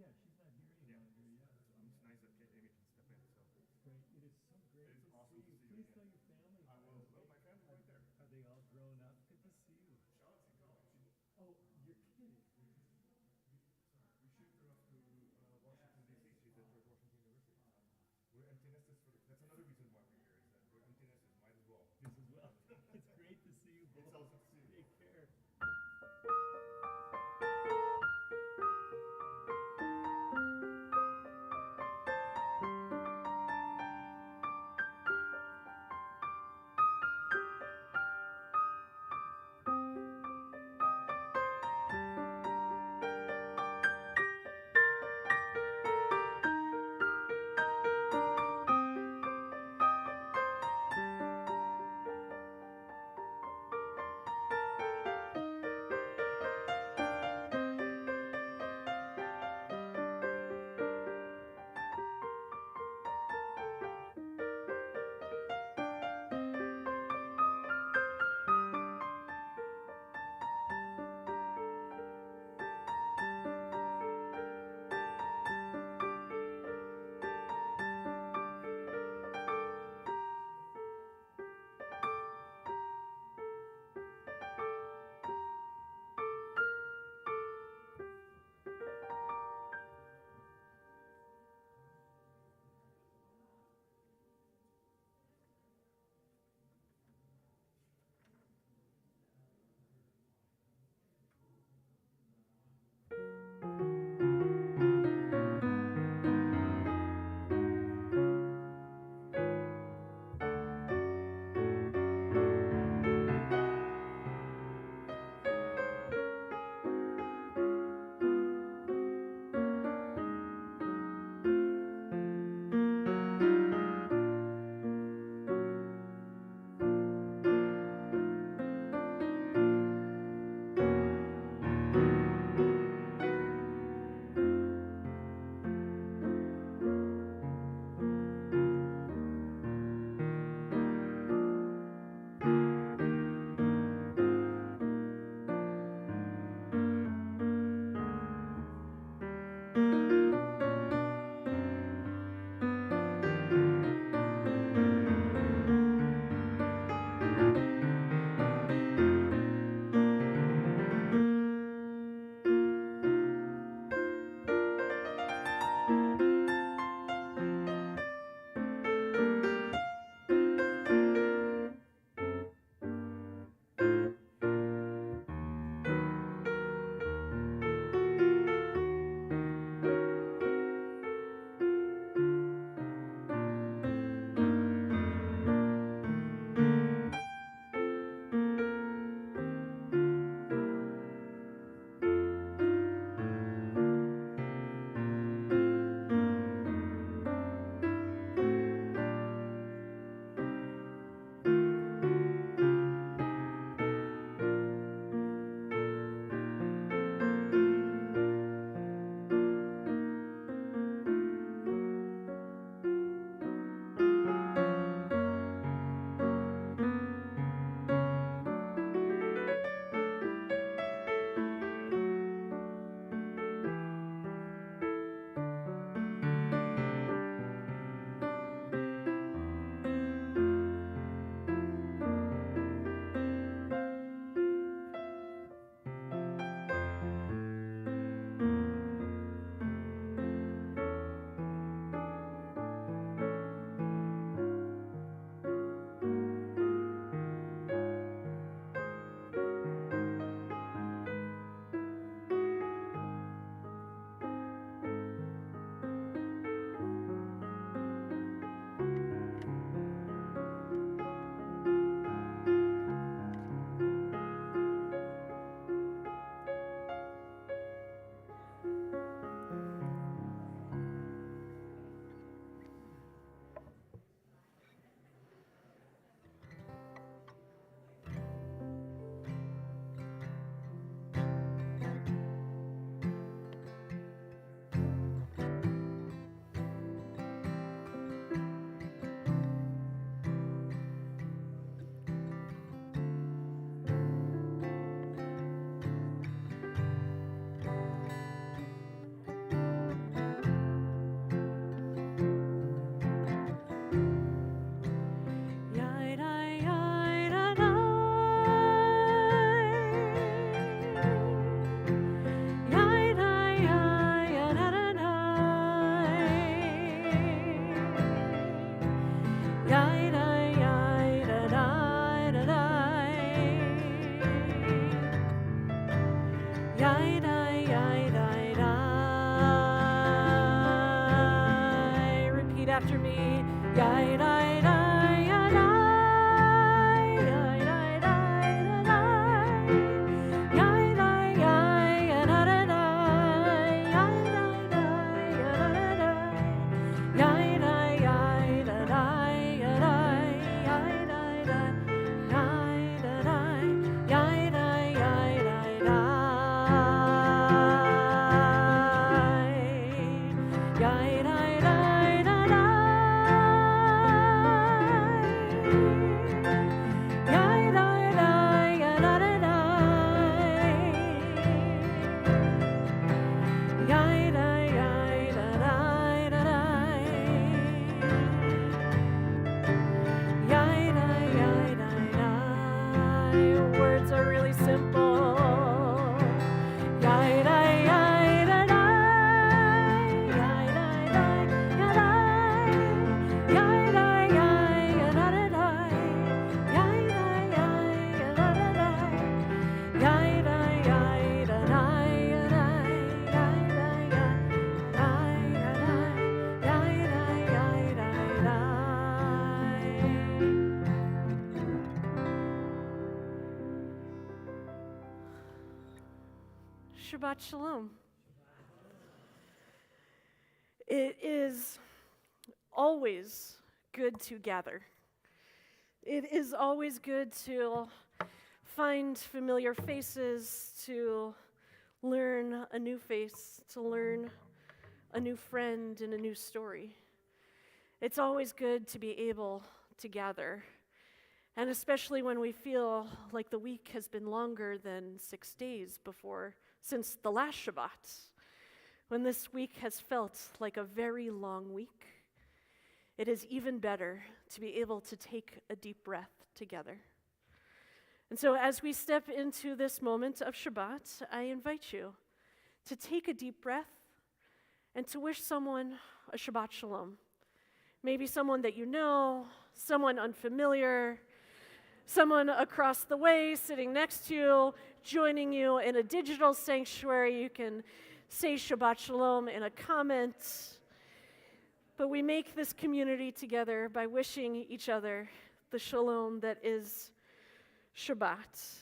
Yeah, she's not here any longer. Yeah. It's nice that Amy can step in. So Great. It is so great it is to awesome see you. to see you Please again. tell your family. I will. Well, my family's right there. Are they all grown up? Good to see you. Charlotte's in college. Oh, you're kidding. We shipped her off to Washington D.C. She's at George Washington University. We're empty nesters for that's another reason why we're here. Is that we're empty nesters. Might as well. This as well. It's great to see you both. It's awesome to see you. Take care. Repeat after me. Words are really simple. Shabbat Shalom. It is always good to gather. It is always good to find familiar faces, to learn a new face, to learn a new friend and a new story. It's always good to be able to gather, and especially when we feel like the week has been longer than 6 days since the last Shabbat, when this week has felt like a very long week. It is even better to be able to take a deep breath together. And so as we step into this moment of Shabbat, I invite you to take a deep breath and to wish someone a Shabbat Shalom. Maybe someone that you know, someone unfamiliar, someone across the way, sitting next to you, joining you in a digital sanctuary. You can say Shabbat Shalom in a comment. But we make this community together by wishing each other the Shalom that is Shabbat.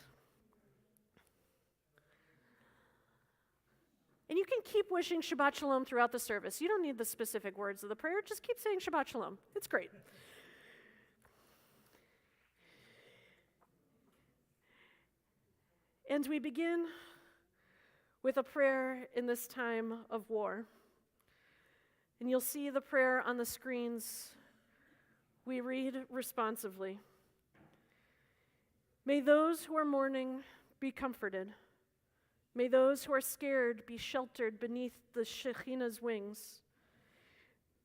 And you can keep wishing Shabbat Shalom throughout the service. You don't need the specific words of the prayer. Just keep saying Shabbat Shalom. It's great. And we begin with a prayer in this time of war. And you'll see the prayer on the screens. We read responsively. May those who are mourning be comforted. May those who are scared be sheltered beneath the Shekhinah's wings.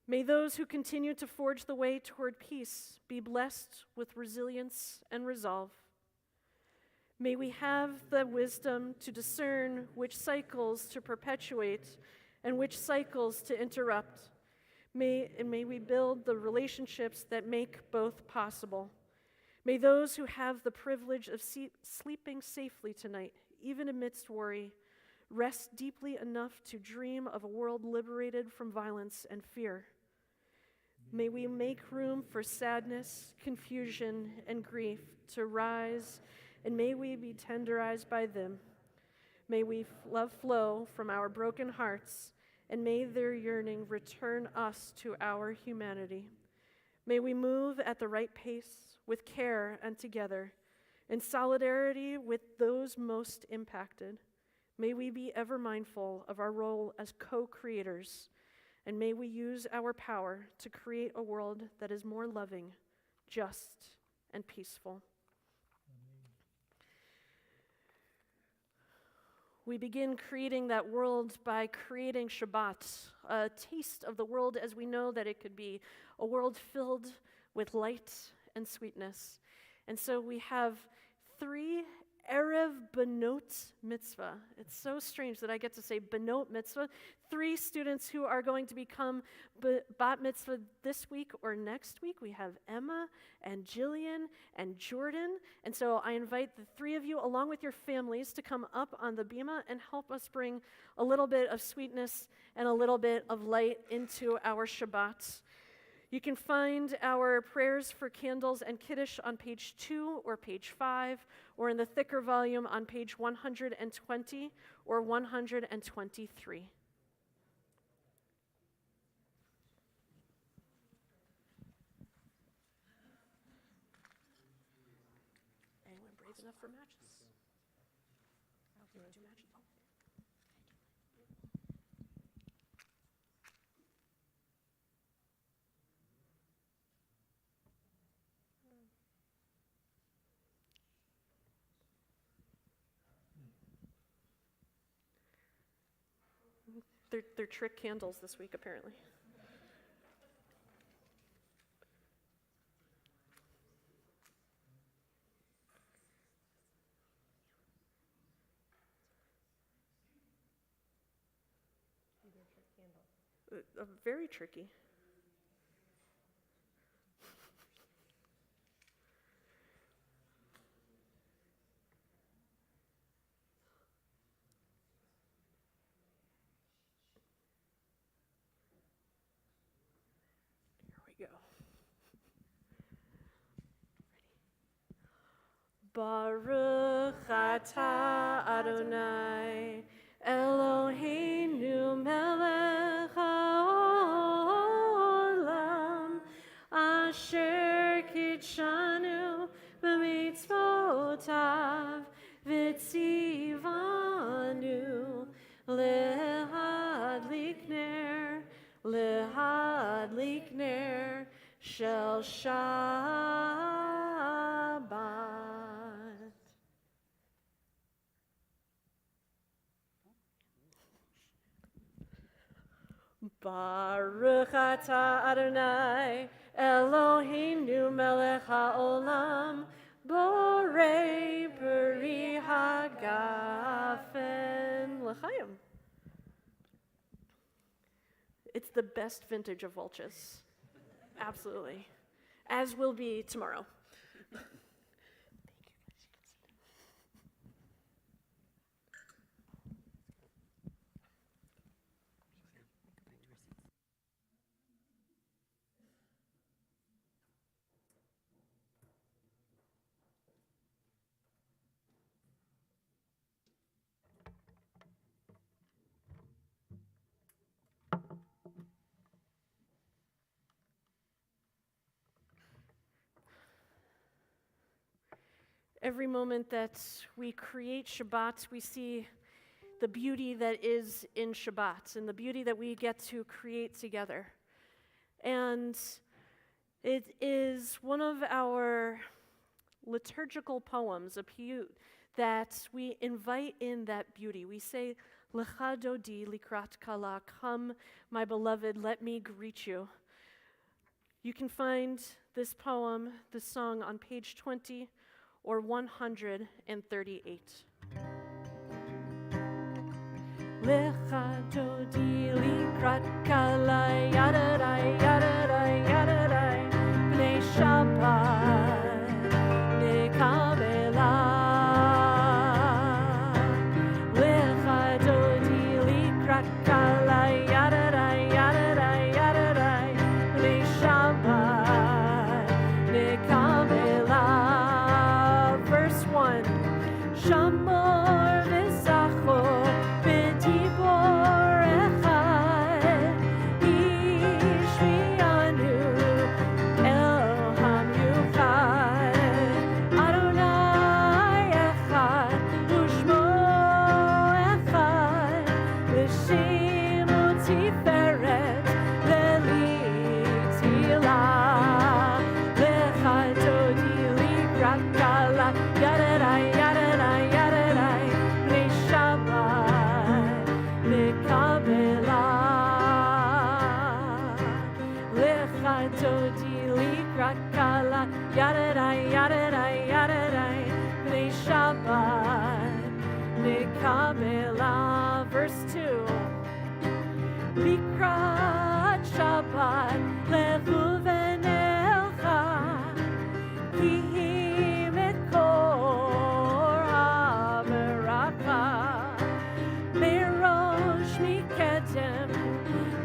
May those who continue to forge the way toward peace be blessed with resilience and resolve. May we have the wisdom to discern which cycles to perpetuate and which cycles to interrupt. May we build the relationships that make both possible. May those who have the privilege of sleeping safely tonight, even amidst worry, rest deeply enough to dream of a world liberated from violence and fear. May we make room for sadness, confusion, and grief to rise, and may we be tenderized by them. May love flow from our broken hearts, and may their yearning return us to our humanity. May we move at the right pace, with care and together, in solidarity with those most impacted. May we be ever mindful of our role as co-creators, and may we use our power to create a world that is more loving, just, and peaceful. We begin creating that world by creating Shabbat, a taste of the world as we know that it could be, a world filled with light and sweetness. And so we have 3 Erev Benot Mitzvah. It's so strange that I get to say Benot Mitzvah. 3 students who are going to become Bat Mitzvah this week or next week. We have Emma and Jillian and Jordan. And so I invite the 3 of you, along with your families, to come up on the bima and help us bring a little bit of sweetness and a little bit of light into our Shabbat. You can find our prayers for candles and Kiddush on page 2 or page 5, or in the thicker volume on page 120 or 123. Anyone brave enough for matches? You want to do matches? They're trick candles this week, apparently. Very tricky. Go. Baruch atah Adonai Eloheinu melech haolam asher kitshanu b'mitzvotav v'tzivanu lehadlik ner shel Shabbat. Baruch atah Adonai Eloheinu melech haolam borei peri hagafen l'chaim. It's the best vintage of Welch's. Absolutely. As will be tomorrow. Every moment that we create Shabbat, we see the beauty that is in Shabbat and the beauty that we get to create together. And it is one of our liturgical poems, a piyut, that we invite in that beauty. We say, Lecha dodi likrat kala, come, my beloved, let me greet you. You can find this poem, this song, on page 20 or 138. Lecha dodi likrat kala, yadadai, yadadai, yadadai, bnei Shabbat, nekabela. Lecha dodi likrat kala, yadadai, yadadai, yadadai, bnei Shabbat, nekabela. Verse 1, Shamor v'zachor b'dibor echad, ish v'yanu el hamyuchad, Adonai echad u'shmo echad, v'shemo tiferet le'litzilah, lecha dodi likrat kala, yadadai, yadadai, yadadai, bnei Shabbat, nekabela. Lecha dodi likrat kala, yadadai, yadadai, yadadai, bnei Shabbat, לכו ונלכה, כי היא מקור הברכה. מראש מקדם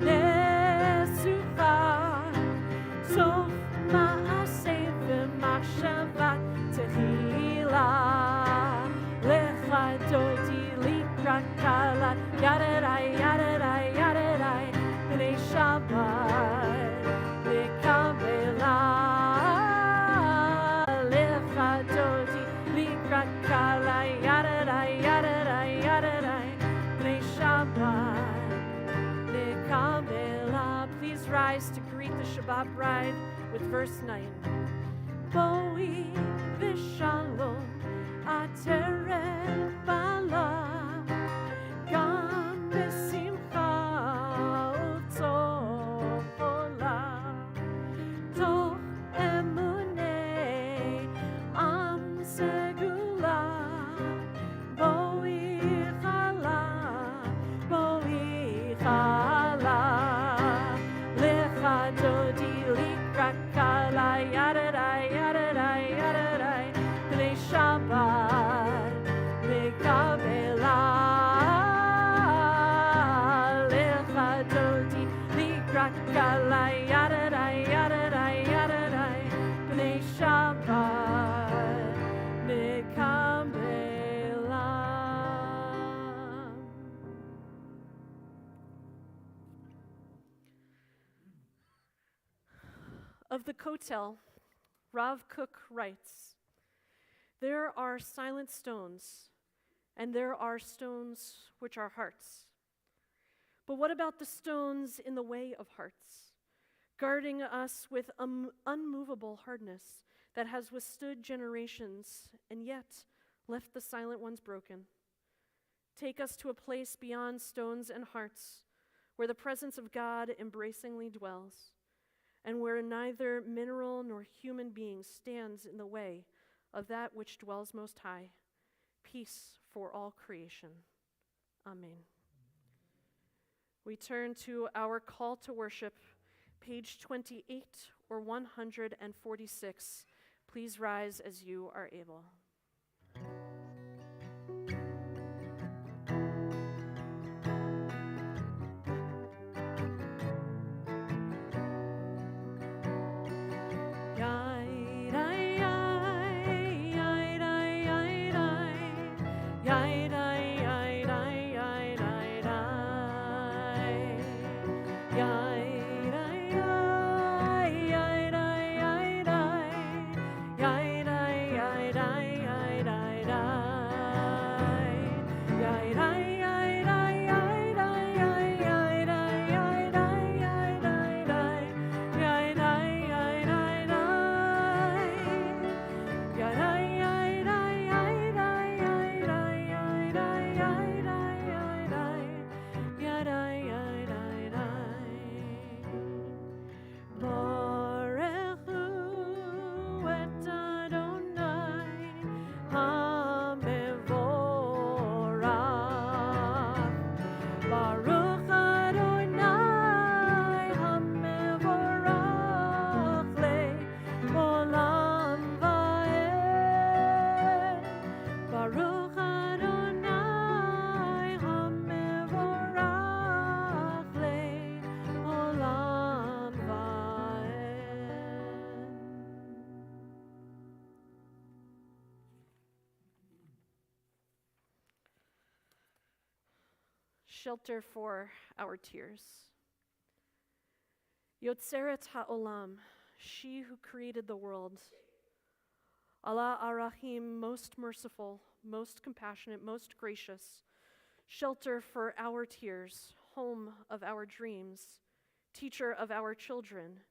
נסוכה, סוף מעשה ומחשבה תחילה. לך דודי לקראת קלה, ידדי ידדי ידדי, בני שבת לקבלה. לך דודי לקראת קלה, ידדי ידדי ידדי, בני שבת לקבלה. Please rise to greet the Shabbat bride with verse 9. בואי ושלום עטרת בעלה, גם בשמחה ובטוב עולה. תוך אמוני עם סגולה, בואי חלה, בואי חלה. לך דודי לקראת קלה, ידדי ידדי ידדי, בני שבת לקבלה. לך דודי לקראת קלה, ידדי ידדי ידדי, בני שבת לקבלה. Of the Kotel, Rav Kook writes, "There are silent stones, and there are stones which are hearts. But what about the stones in the way of hearts, guarding us with unmovable hardness that has withstood generations and yet left the silent ones broken? Take us to a place beyond stones and hearts, where the presence of God embracingly dwells, and where neither mineral nor human being stands in the way of that which dwells most high. Peace for all creation. Amen." We turn to our call to worship, page 28 or 146. Please rise as you are able. Shelter for our tears. Yotzeret ha'olam, she who created the world. Allah Arahim, most merciful, most compassionate, most gracious. Shelter for our tears, home of our dreams, teacher of our children,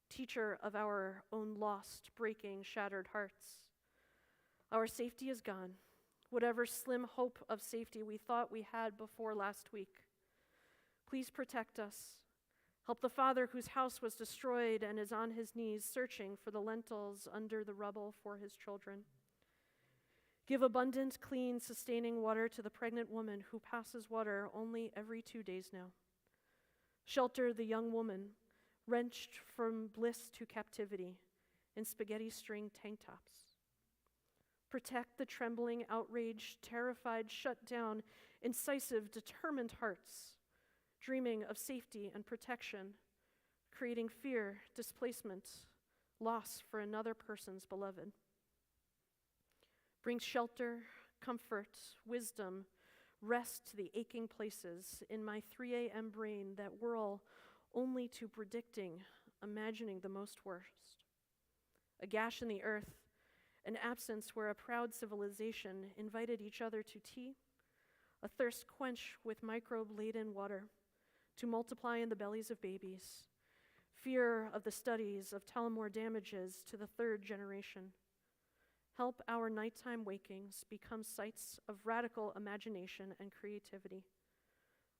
teacher of our own lost, breaking, shattered hearts. Our safety is gone. Whatever slim hope of safety we thought we had before last week. Please protect us. Help the father whose house was destroyed and is on his knees searching for the lentils under the rubble for his children. Give abundant, clean, sustaining water to the pregnant woman who passes water only every 2 days now. Shelter the young woman wrenched from bliss to captivity in spaghetti string tank tops. Protect the trembling, outraged, terrified, shut down, incisive, determined hearts, dreaming of safety and protection, creating fear, displacement, loss for another person's beloved. Bring shelter, comfort, wisdom, rest to the aching places in my 3 a.m. brain that whirl only to predicting, imagining the most worst. A gash in the earth, an absence where a proud civilization invited each other to tea, a thirst quench with microbe-laden water to multiply in the bellies of babies, fear of the studies of telomere damages to the 3rd generation. Help our nighttime wakings become sites of radical imagination and creativity.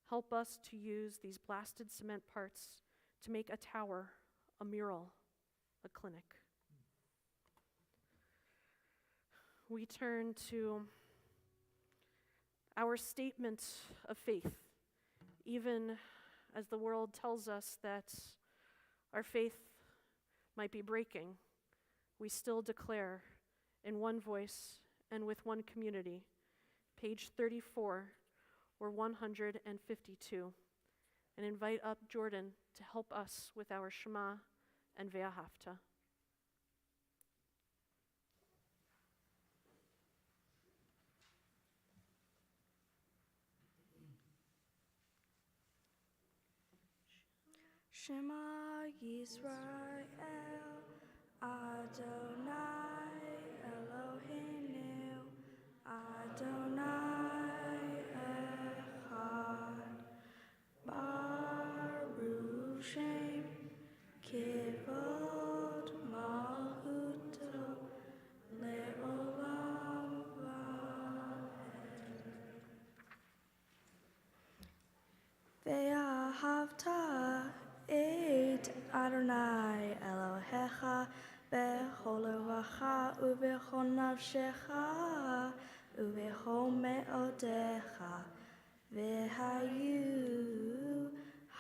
Help us to use these blasted cement parts to make a tower, a mural, a clinic. We turn to our statement of faith, even as the world tells us that our faith might be breaking. We still declare in one voice and with one community, page 34 or 152, and invite up Jordan to help us with our Shema and Ve'ahavta. Shema Yisrael, Adonai Eloheinu, Adonai Echad, Baruch Shem, Kivod Malchuto, Le'olam Va'ed. Ve'ahavta et Adonai Elohecha bechol levacha ubechol nafshecha ubechol me'odecha vehayu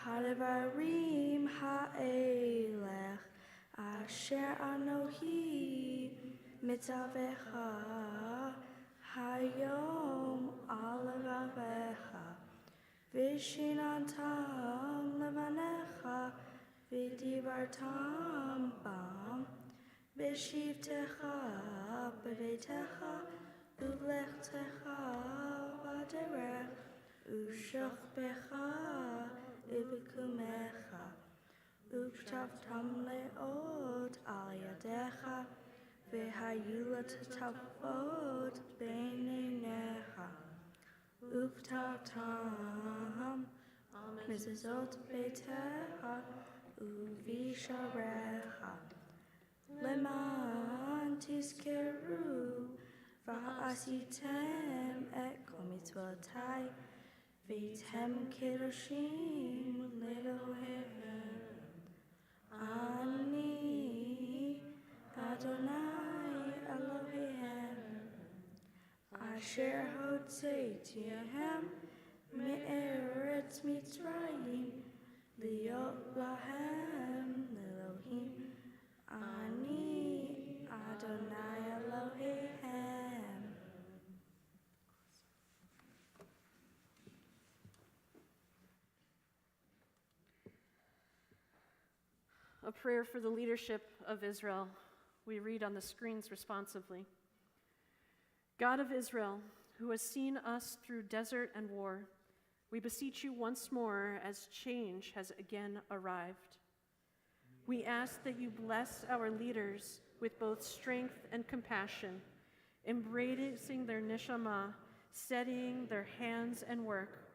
hadavarim ha'elech asher anohi mitzavecha hayom alavavecha Vishinantam levanecha vidivartam bam Bishivtecha bevetecha uvlechtecha vaderech ushachbecha uvikumecha uktavtam leod al yadecha vehayulat tavod beinenecha Uktatam, Mezuzot Betecha, Uvisharecha, Leman Tiskeru, Va'asitem et Komitzvotai, Vitem Kedoshim Lelohem. Ani Adonai Elohem. Asher hotzeitiahem me'eretz Mitzrayim liot lahem Elohim ani Adonai Elohehem. A prayer for the leadership of Israel. We read on the screens responsively. God of Israel, who has seen us through desert and war, we beseech you once more as change has again arrived. We ask that you bless our leaders with both strength and compassion, embracing their neshama, steadying their hands and work,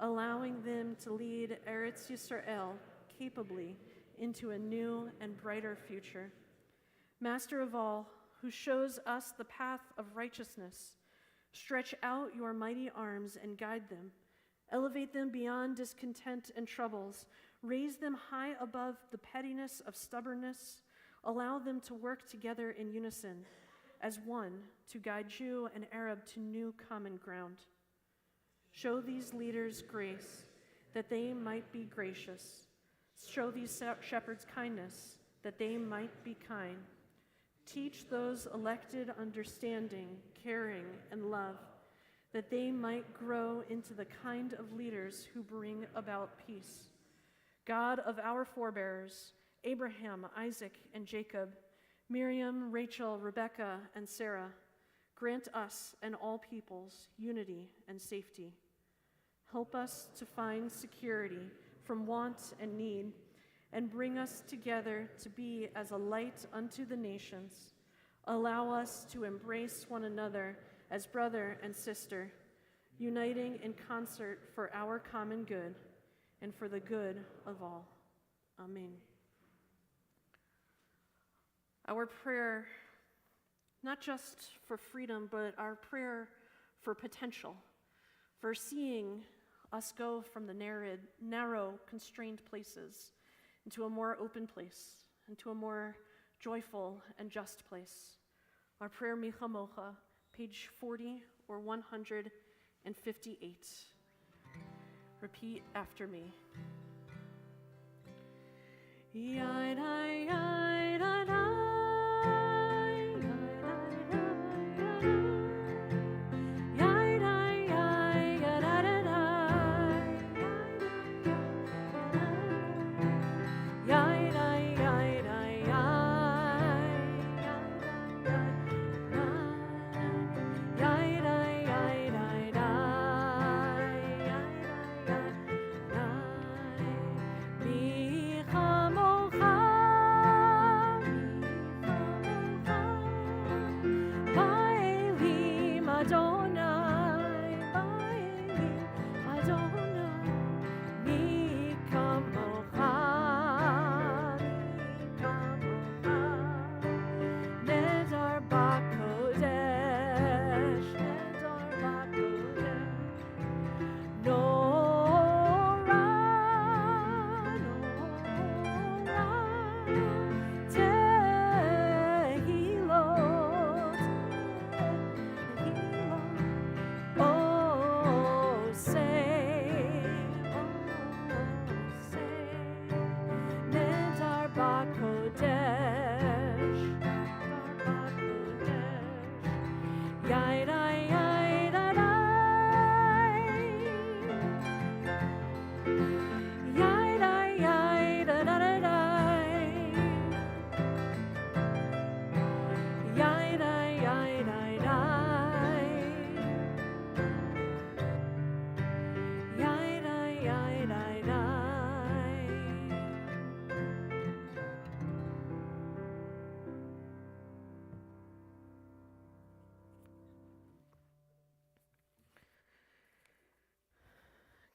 allowing them to lead Eretz Yisrael capably into a new and brighter future. Master of all, who shows us the path of righteousness, stretch out your mighty arms and guide them. Elevate them beyond discontent and troubles. Raise them high above the pettiness of stubbornness. Allow them to work together in unison as one to guide Jew and Arab to new common ground. Show these leaders grace that they might be gracious. Show these shepherds kindness, that they might be kind. Teach those elected understanding, caring, and love, that they might grow into the kind of leaders who bring about peace. God of our forebears, Abraham, Isaac, and Jacob, Miriam, Rachel, Rebekah, and Sarah, grant us and all peoples unity and safety. Help us to find security from want and need, and bring us together to be as a light unto the nations. Allow us to embrace one another as brother and sister, uniting in concert for our common good and for the good of all. Amen. Our prayer, not just for freedom, but our prayer for potential, for seeing us go from the narrow, constrained places into a more open place, into a more joyful and just place. Our prayer, Micha Mocha, page 40 or 158. Repeat after me.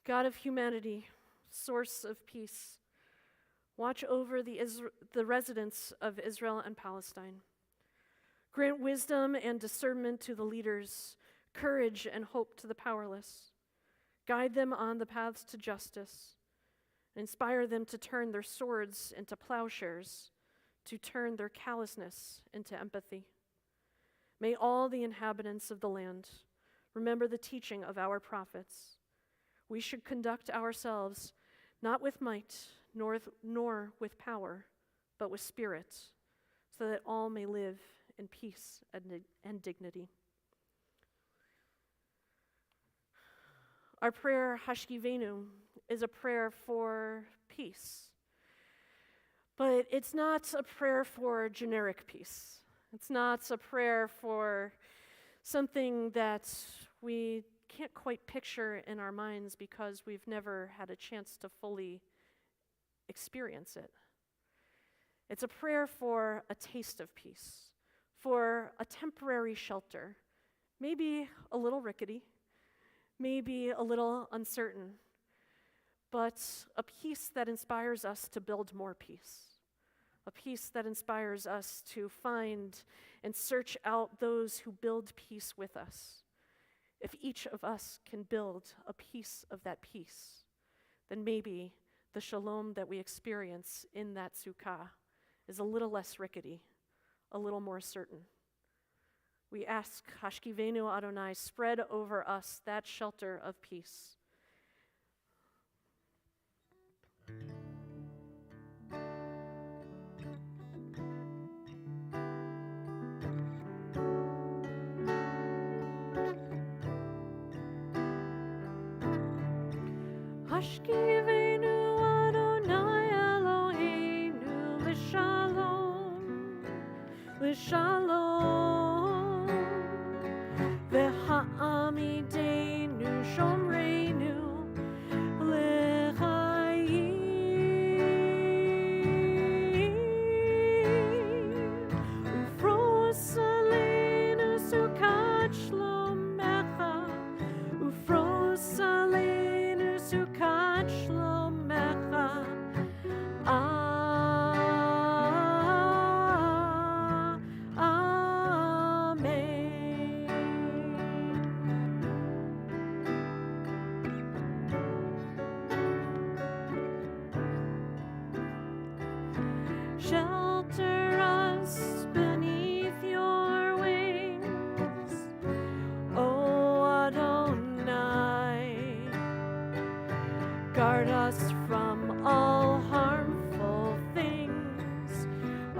God of humanity, source of peace, watch over the residents of Israel and Palestine. Grant wisdom and discernment to the leaders, courage and hope to the powerless. Guide them on the paths to justice. Inspire them to turn their swords into plowshares, to turn their callousness into empathy. May all the inhabitants of the land remember the teaching of our prophets. We should conduct ourselves not with might, nor with power, but with spirit, so that all may live in peace and dignity. Our prayer, Hashkivenu, is a prayer for peace. But it's not a prayer for generic peace. It's not a prayer for something that we can't quite picture in our minds because we've never had a chance to fully experience it. It's a prayer for a taste of peace, for a temporary shelter, maybe a little rickety, maybe a little uncertain, but a peace that inspires us to build more peace, a peace that inspires us to find and search out those who build peace with us. If each of us can build a piece of that peace, then maybe the shalom that we experience in that sukkah is a little less rickety, a little more certain. We ask, Hashkivenu Adonai, spread over us that shelter of peace. Hashkivenu Adonai Eloheinu L'shalom, L'shalom. V'ha'amidenu Shomreinu L'chaim. Ufrosalenu Sukat Shlomecha, Ufrosalenu Sukat Shlomecha. Shelter us beneath your wings, O Adonai. Guard us from all harmful things, O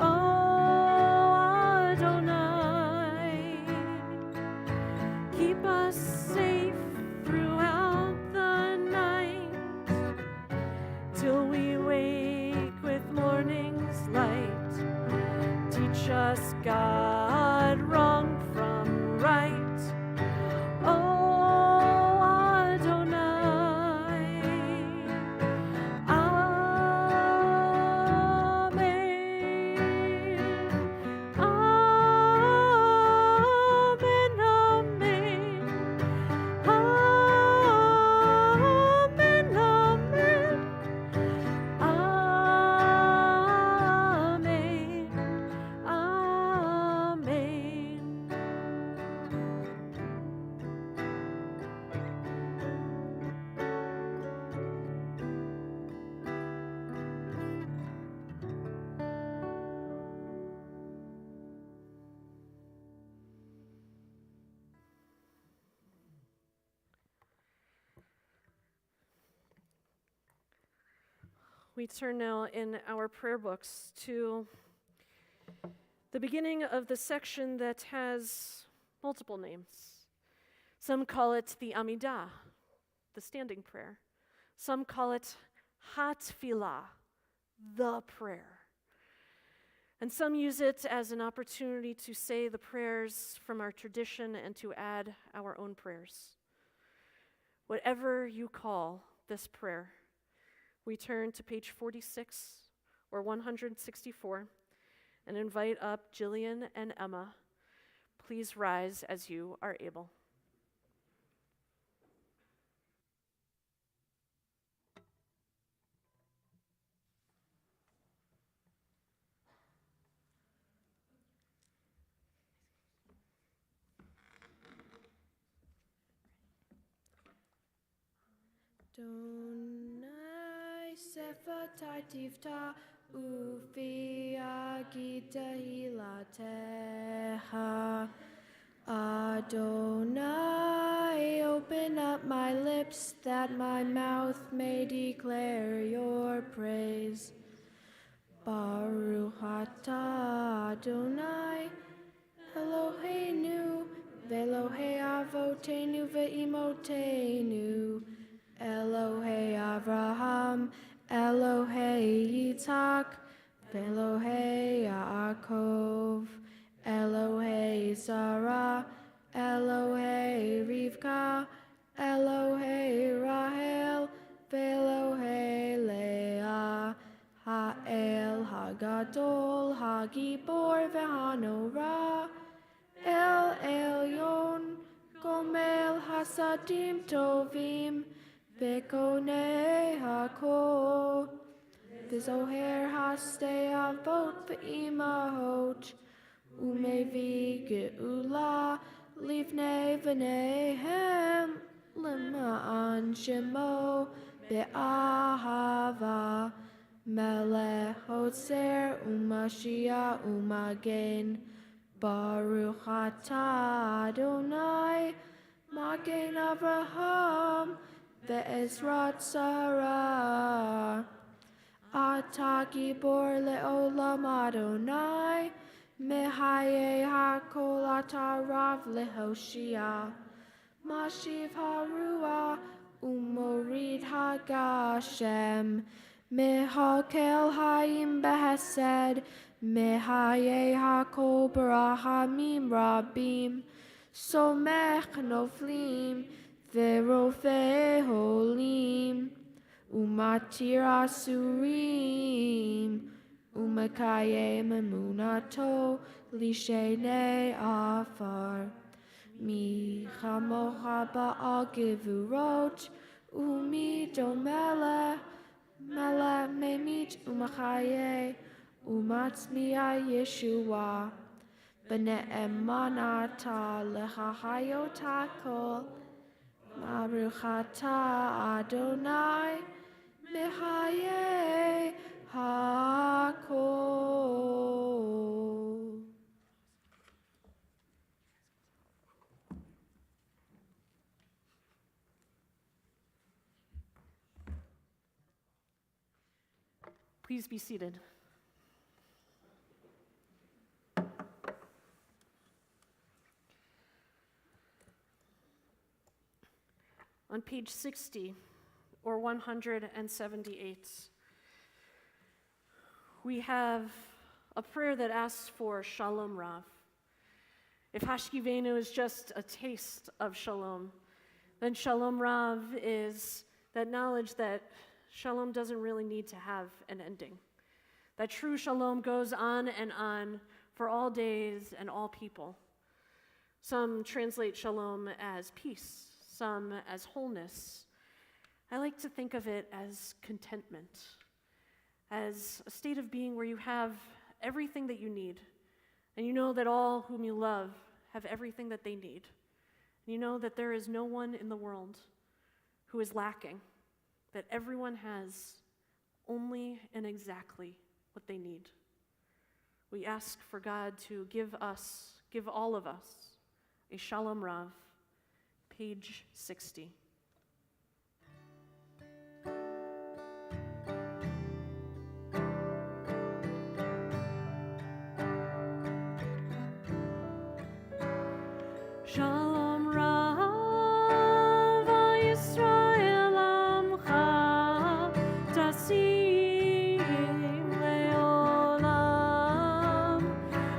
Adonai. Keep us safe throughout the night, till we wake with morning's light. Teach us, God, wrong from right, O Adonai. Amen. Amen. Amen. Amen. Amen. Amen. We turn now in our prayer books to the beginning of the section that has multiple names. Some call it the Amidah, the standing prayer. Some call it Hatfilah, the prayer. And some use it as an opportunity to say the prayers from our tradition and to add our own prayers. Whatever you call this prayer, we turn to page 46 or 164 and invite up Jillian and Emma. Please rise as you are able. Donai sefatai tifta ufi agita hilateha. Adonai, open up my lips that my mouth may declare your praise. Baruch atah Adonai, Eloheinu, ve'Elohei avotenu ve'imotenu, Elohei Avraham, Elohei Yitzhak, ve'Elohei Yaakov, Elohei Sarah, Elohei Rivka, Elohei Rahel, ve'Elohei Leah, Ha'el Hagadol, Hagibor ve'Hanorah, El Elyon, Gomel Hasadim Tovim, Bekonei Hakol, V'Zoher Hastei Avot ve'Imahot, Umevi Geula, Livnei V'neihem, Lema'an Shemo, Be'ahava, Melech Hotzer, Umashia, Umagen, Baruch atah Adonai, Magen Avraham, ve'ezrat Sarah. Atah gibor le'olam Adonai, mehaye hakol atah rav lehoshia. Mashiv harua, umorid hagashem, mehakel hayim behesed, mehaye hakol barahamim rabim, somech noflim, verofe holim, umatir asurim, umakayem emunato, lishene afar. Mi chamocha ba'al gevurot, umi domele, mele memit umachaye, umatzmiya Yeshua, bene'emanata lechahayota kol, maruchata Adonai, mehaye hakol. Please be seated. On page 60, or 178, we have a prayer that asks for Shalom Rav. If Hashkivenu is just a taste of Shalom, then Shalom Rav is that knowledge that Shalom doesn't really need to have an ending. That true Shalom goes on and on for all days and all people. Some translate Shalom as peace, some as wholeness. I like to think of it as contentment, as a state of being where you have everything that you need, and you know that all whom you love have everything that they need. And you know that there is no one in the world who is lacking, that everyone has only and exactly what they need. We ask for God to give all of us, a Shalom Rav, page 60. Shalom Rav, Yisrael Amcha, Tasim Leolam.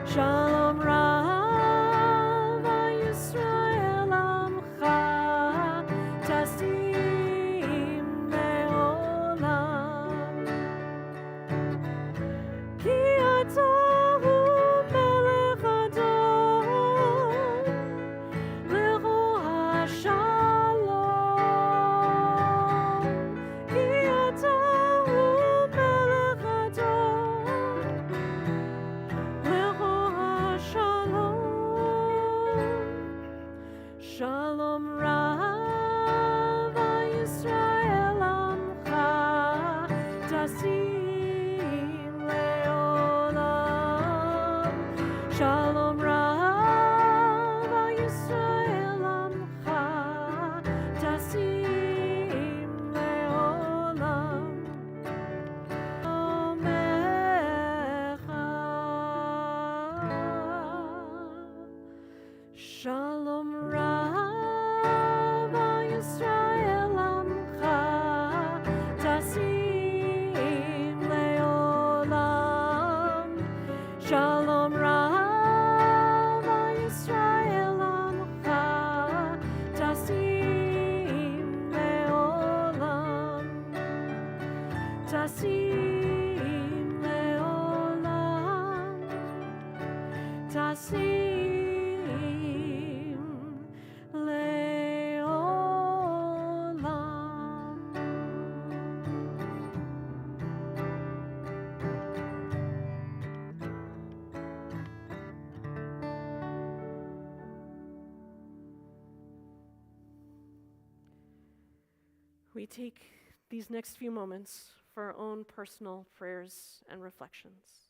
Shalom Rav, Yisrael Amcha, Tasim Leolam. Ki ata hu melech adon, Le'ro ha-shalom, ki ata hu melech adon, Le'ro ha-shalom. Shalom Rav, Yisrael Amcha, Tasim Leolam. Shalom Rav, Yisrael Amcha, Tasim Leolam. Shalom Rav, Yisrael Amcha, Tasim Leolam. Shalom Rav, Yisrael Amcha, Tasim Leolam. Tasim Leolam. Tasim Leolam. We take these next few moments for our own personal prayers and reflections.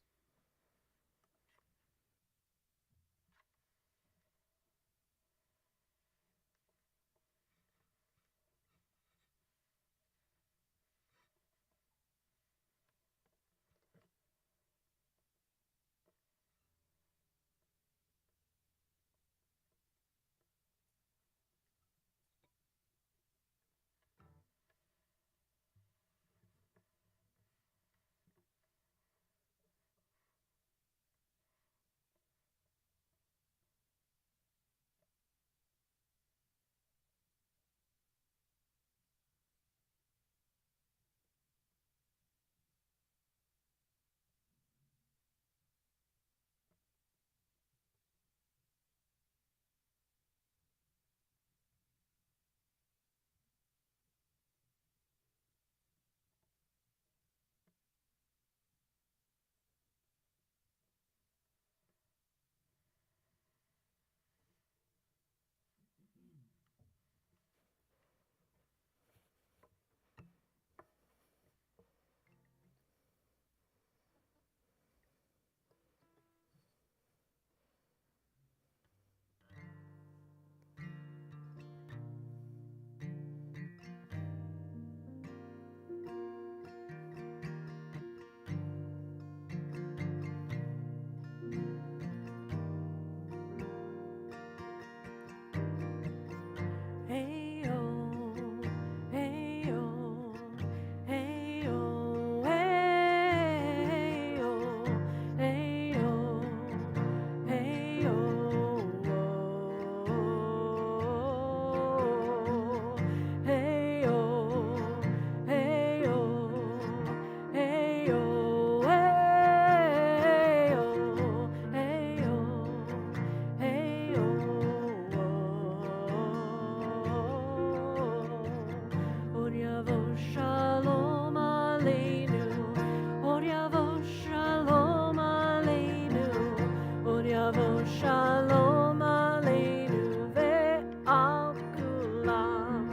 shalom aleinu ve'al kulam.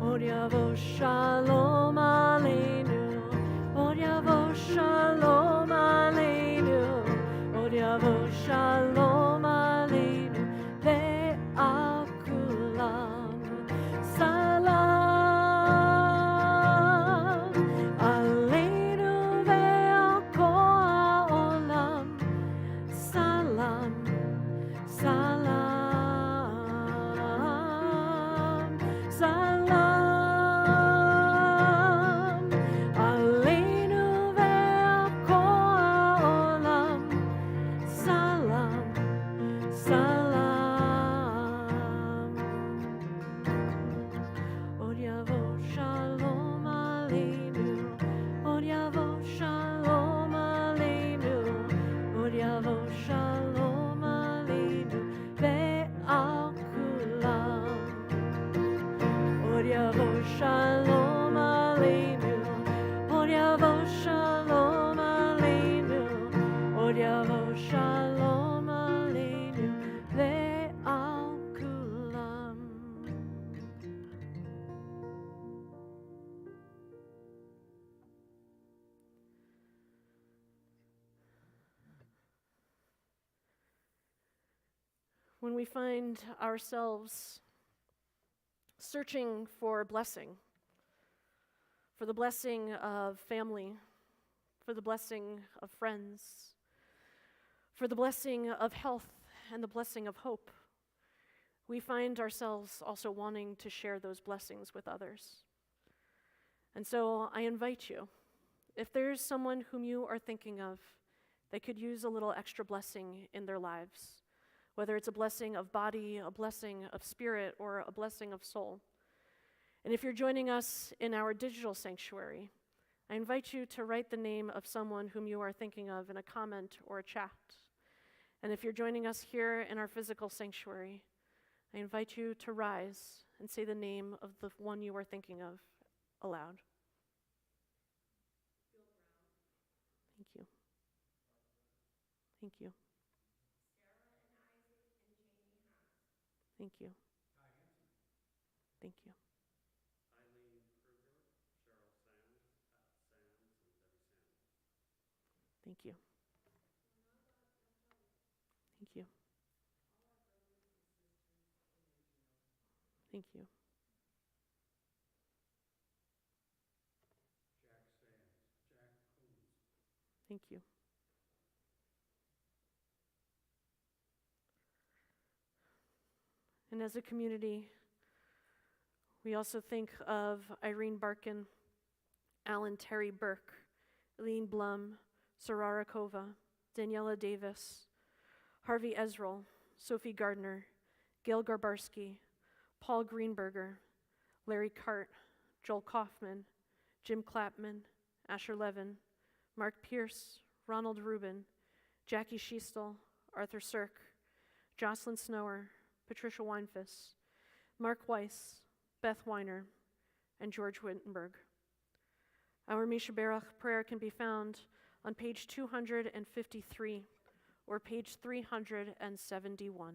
Od yavo shalom aleinu. Od yavo shalom aleinu. Od yavo shalom aleinu ve'al kulam. Salam aleinu ve'al kol ha'olam. Salam, salam, salam aleinu ve'al kol ha'olam. Salam, salam. Od yavo shalom aleinu. Od yavo shalom aleinu. Od yavo shalom aleinu ve'al kulam. Od yavo shalom aleinu. Od yavo shalom aleinu. Od yavo shalom aleinu ve'al kulam. When we find ourselves searching for blessing, for the blessing of family, for the blessing of friends, for the blessing of health and the blessing of hope, we find ourselves also wanting to share those blessings with others. And so I invite you, if there's someone whom you are thinking of that could use a little extra blessing in their lives, whether it's a blessing of body, a blessing of spirit, or a blessing of soul. And if you're joining us in our digital sanctuary, I invite you to write the name of someone whom you are thinking of in a comment or a chat. And if you're joining us here in our physical sanctuary, I invite you to rise and say the name of the one you are thinking of aloud. Thank you. Thank you. Thank you. Thank you. Eileen Kruger, Cheryl Sands, Pat Sands, and Debbie Sands. Thank you. Thank you. Thank you. Jack Sands, Jack Coons. Thank you. And as a community, we also think of Irene Barkin, Alan Terry Burke, Eileen Blum, Sarara Kova, Daniela Davis, Harvey Ezrell, Sophie Gardner, Gail Garbarski, Paul Greenberger, Larry Cart, Joel Kaufman, Jim Clapman, Asher Levin, Mark Pierce, Ronald Rubin, Jackie Schiestel, Arthur Sirk, Jocelyn Snower, Patricia Weinfuss, Mark Weiss, Beth Weiner, and George Wittenberg. Our Misha Berach prayer can be found on page 253 or page 371.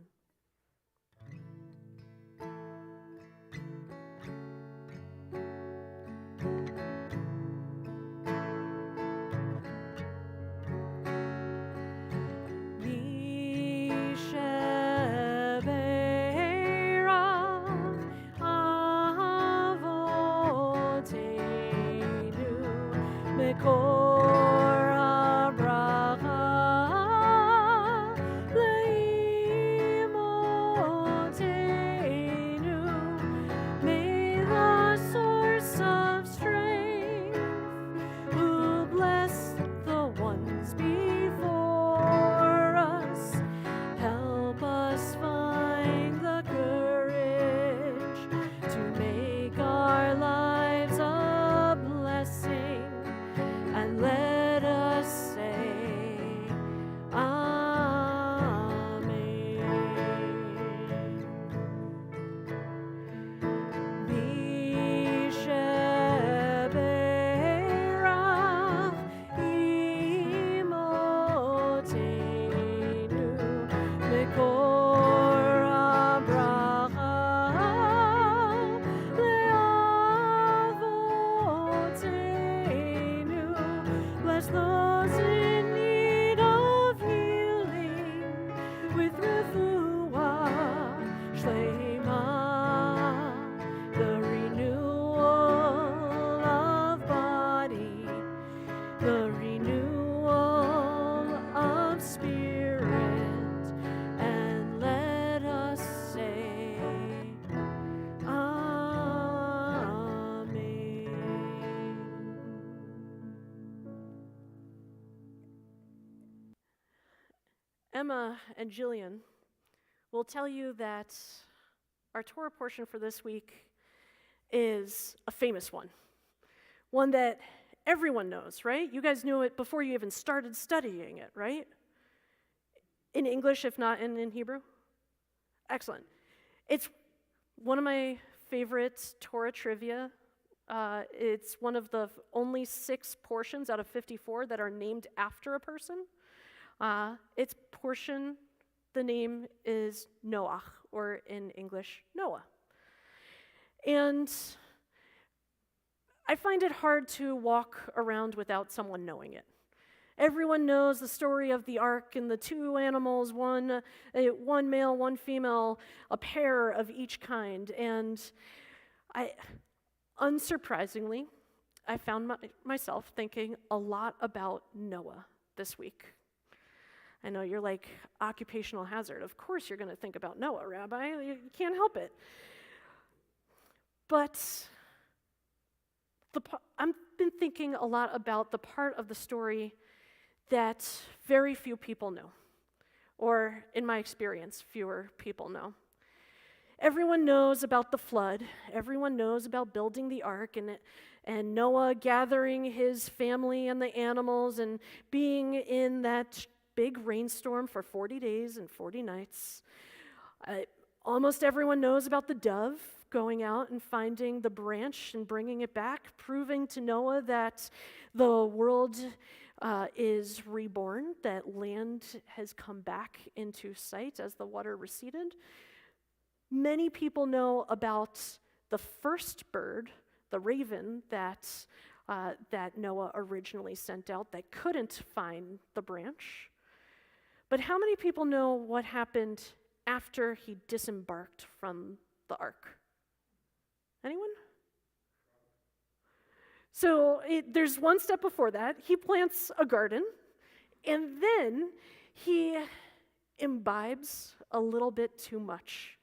Mekor habracha leimo with refuah shlema, the renewal of body, the renewal of spirit, and let us say, Amen. Emma and Jillian will tell you that our Torah portion for this week is a famous one that everyone knows, right? You guys knew it before you even started studying it, right? In English, if not in Hebrew? Excellent. It's one of my favorite Torah trivia. It's one of the only 6 portions out of 54 that are named after a person. Its portion, the name is Noach, or in English, Noah. And I find it hard to walk around without someone knowing it. Everyone knows the story of the ark and the 2 animals, one male, one female, a pair of each kind. And unsurprisingly, I found myself thinking a lot about Noah this week. I know you're like, occupational hazard. Of course you're going to think about Noah, Rabbi. You can't help it. But I've been thinking a lot about the part of the story that very few people know, or in my experience, fewer people know. Everyone knows about the flood. Everyone knows about building the ark and Noah gathering his family and the animals and being in that big rainstorm for 40 days and 40 nights. Almost everyone knows about the dove going out and finding the branch and bringing it back, proving to Noah that the world is reborn, that land has come back into sight as the water receded. Many people know about the first bird, the raven, that Noah originally sent out that couldn't find the branch. But how many people know what happened after he disembarked from the ark? Anyone? So there's one step before that. He plants a garden, and then he imbibes a little bit too much.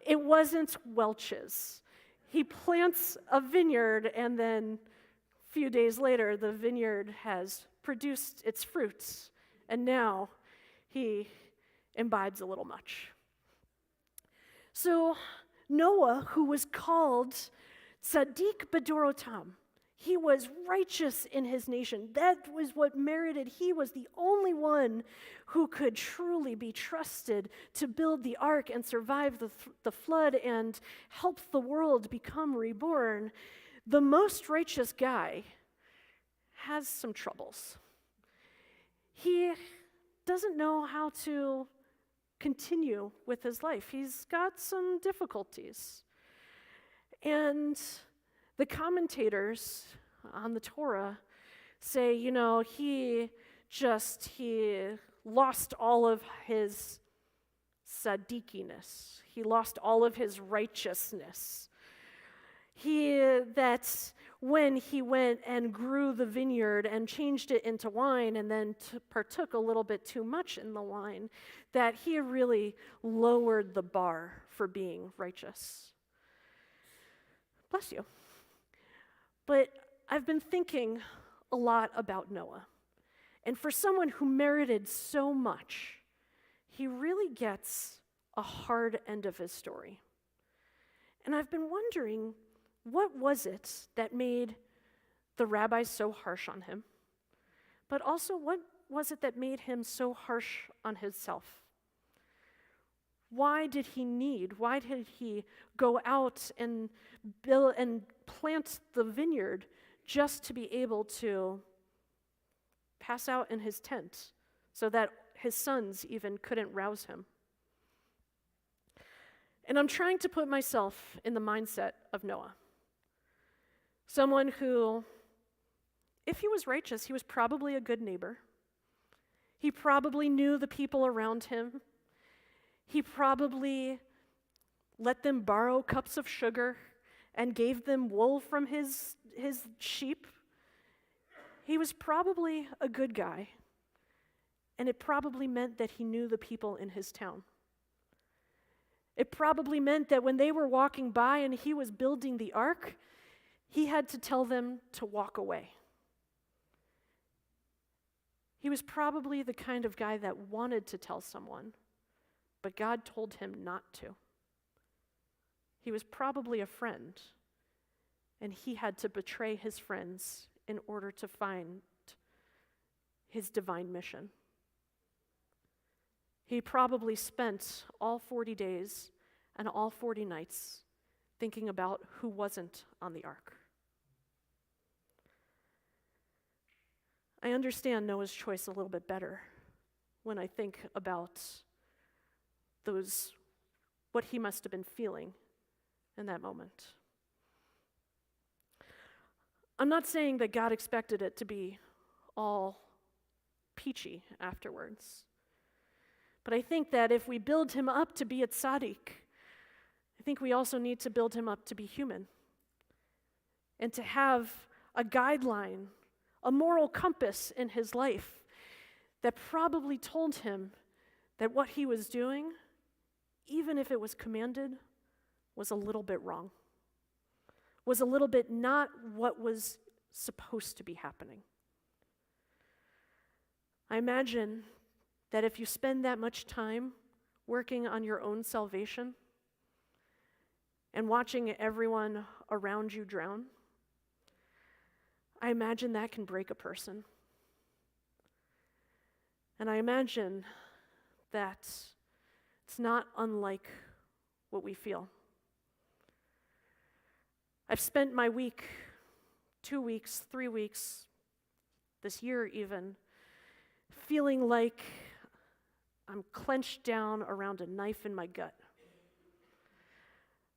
It wasn't Welch's. He plants a vineyard, and then a few days later, the vineyard has produced its fruits, and now he imbibes a little much. So Noah, who was called Tzaddik B'dorotam, he was righteous in his nation. That was what merited. He was the only one who could truly be trusted to build the ark and survive the flood and help the world become reborn. The most righteous guy has some troubles. He doesn't know how to continue with his life. He's got some difficulties. And the commentators on the Torah say, he lost all of his tzaddikiness. He lost all of his righteousness. That when he went and grew the vineyard and changed it into wine and then partook a little bit too much in the wine, that he really lowered the bar for being righteous. Bless you. But I've been thinking a lot about Noah. And for someone who merited so much, he really gets a hard end of his story. And I've been wondering, what was it that made the rabbis so harsh on him? But also, what was it that made him so harsh on himself? Why did he go out and build and plant the vineyard just to be able to pass out in his tent so that his sons even couldn't rouse him? And I'm trying to put myself in the mindset of Noah. Someone who, if he was righteous, he was probably a good neighbor. He probably knew the people around him. He probably let them borrow cups of sugar and gave them wool from his sheep. He was probably a good guy, and it probably meant that he knew the people in his town. It probably meant that when they were walking by and he was building the ark, he had to tell them to walk away. He was probably the kind of guy that wanted to tell someone, but God told him not to. He was probably a friend, and he had to betray his friends in order to find his divine mission. He probably spent all 40 days and all 40 nights thinking about who wasn't on the ark. I understand Noah's choice a little bit better when I think about what he must have been feeling in that moment. I'm not saying that God expected it to be all peachy afterwards, but I think that if we build him up to be a tzaddik, I think we also need to build him up to be human and to have a guideline, a moral compass in his life that probably told him that what he was doing, even if it was commanded, was a little bit wrong, was a little bit not what was supposed to be happening. I imagine that if you spend that much time working on your own salvation and watching everyone around you drown, I imagine that can break a person. And I imagine that it's not unlike what we feel. I've spent my week, 2 weeks, 3 weeks, this year even, feeling like I'm clenched down around a knife in my gut.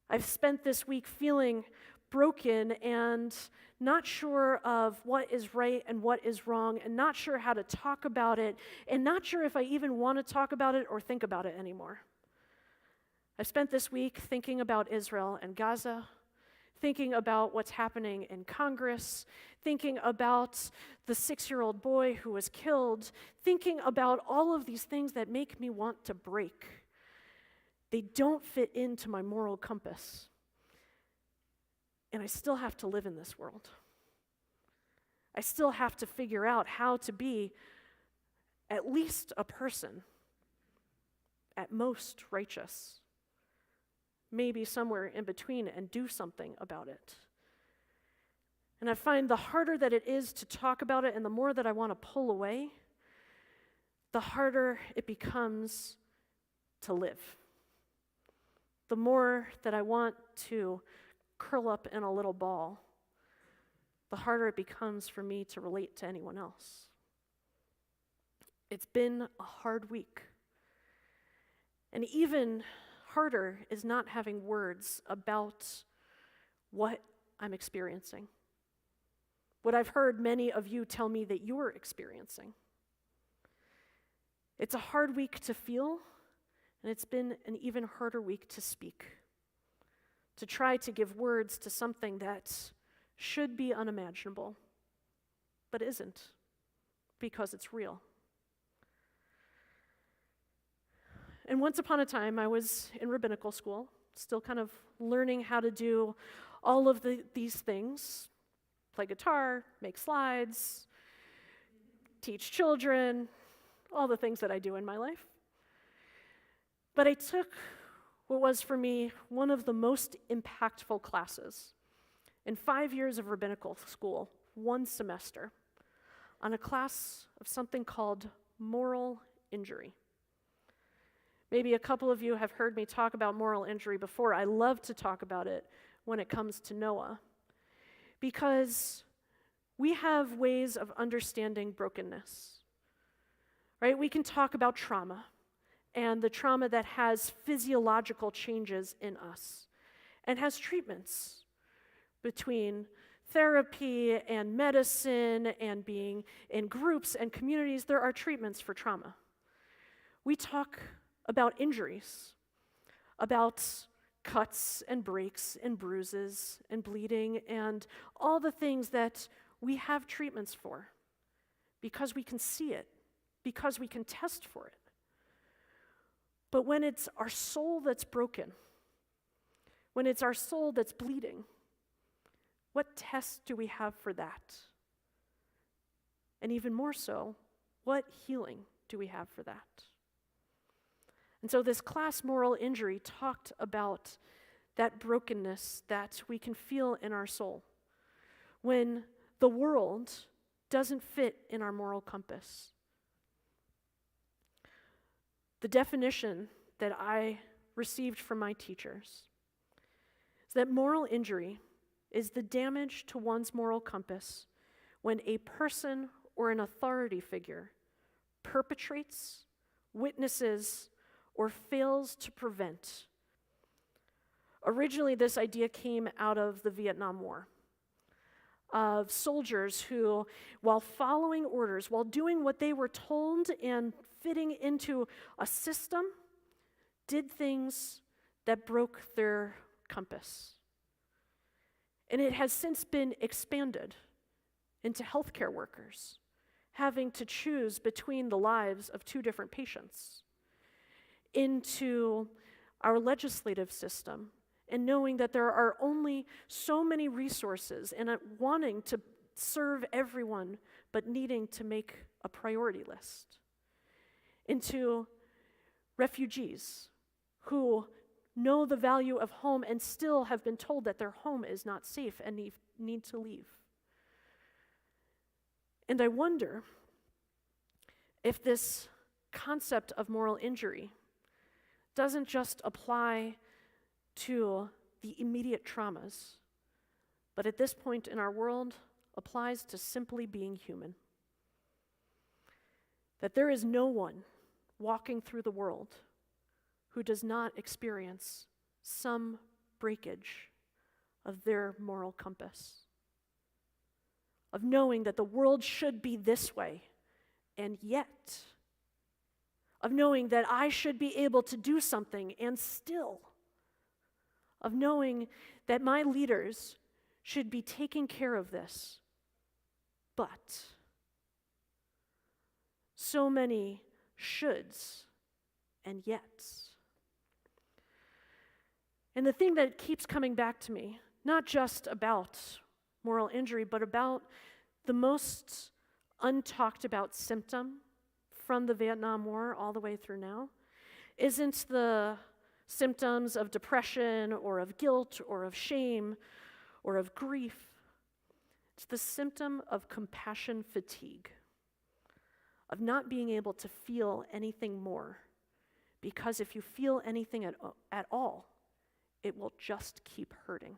I've spent this week feeling broken and not sure of what is right and what is wrong, and not sure how to talk about it, and not sure if I even want to talk about it or think about it anymore. I've spent this week thinking about Israel and Gaza, thinking about what's happening in Congress, thinking about the 6-year-old boy who was killed, thinking about all of these things that make me want to break. They don't fit into my moral compass. And I still have to live in this world. I still have to figure out how to be at least a person, at most righteous, maybe somewhere in between, and do something about it. And I find the harder that it is to talk about it and the more that I want to pull away, the harder it becomes to live. The more that I want to curl up in a little ball, the harder it becomes for me to relate to anyone else. It's been a hard week. And even harder is not having words about what I'm experiencing. What I've heard many of you tell me that you're experiencing. It's a hard week to feel, and it's been an even harder week to speak. To try to give words to something that should be unimaginable, but isn't, because it's real. And once upon a time, I was in rabbinical school, still kind of learning how to do all of these things: play guitar, make slides, teach children, all the things that I do in my life. But I took what was for me one of the most impactful classes in 5 years of rabbinical school, one semester, on a class of something called moral injury. Maybe a couple of you have heard me talk about moral injury before. I love to talk about it when it comes to Noah, because we have ways of understanding brokenness, right? We can talk about trauma and the trauma that has physiological changes in us and has treatments between therapy and medicine and being in groups and communities. There are treatments for trauma. We talk about injuries, about cuts and breaks and bruises and bleeding and all the things that we have treatments for because we can see it, because we can test for it. But when it's our soul that's broken, when it's our soul that's bleeding, what tests do we have for that? And even more so, what healing do we have for that? And so this class, Moral Injury, talked about that brokenness that we can feel in our soul when the world doesn't fit in our moral compass. The definition that I received from my teachers is that moral injury is the damage to one's moral compass when a person or an authority figure perpetrates, witnesses, or fails to prevent. Originally, this idea came out of the Vietnam War, of soldiers who, while following orders, while doing what they were told and fitting into a system, did things that broke their compass. And it has since been expanded into healthcare workers, having to choose between the lives of two different patients, into our legislative system, and knowing that there are only so many resources and wanting to serve everyone, but needing to make a priority list, into refugees who know the value of home and still have been told that their home is not safe and need to leave. And I wonder if this concept of moral injury doesn't just apply to the immediate traumas, but at this point in our world applies to simply being human. That there is no one walking through the world who does not experience some breakage of their moral compass, of knowing that the world should be this way, and yet of knowing that I should be able to do something and still, of knowing that my leaders should be taking care of this, but so many shoulds and yets. And the thing that keeps coming back to me, not just about moral injury, but about the most untalked about symptom from the Vietnam War all the way through now, isn't the symptoms of depression or of guilt or of shame or of grief. It's the symptom of compassion fatigue, of not being able to feel anything more, because if you feel anything at all, it will just keep hurting.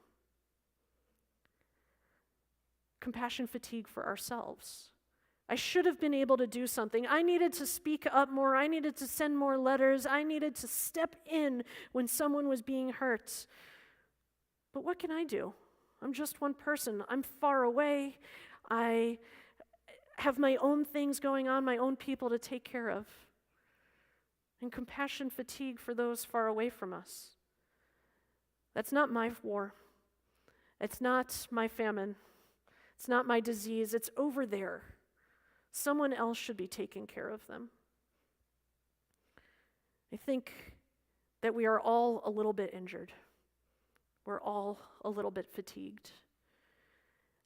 Compassion fatigue for ourselves. I should have been able to do something. I needed to speak up more. I needed to send more letters. I needed to step in when someone was being hurt. But what can I do? I'm just one person. I'm far away. I have my own things going on, my own people to take care of. And compassion fatigue for those far away from us. That's not my war. It's not my famine. It's not my disease. It's over there. Someone else should be taking care of them. I think that we are all a little bit injured. We're all a little bit fatigued.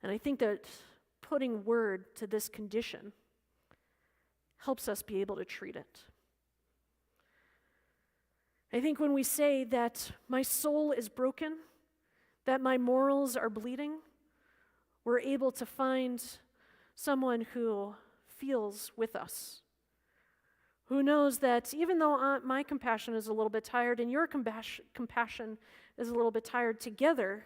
And I think that putting word to this condition helps us be able to treat it. I think when we say that my soul is broken, that my morals are bleeding, we're able to find someone who feels with us, who knows that even though my compassion is a little bit tired and your compassion is a little bit tired, together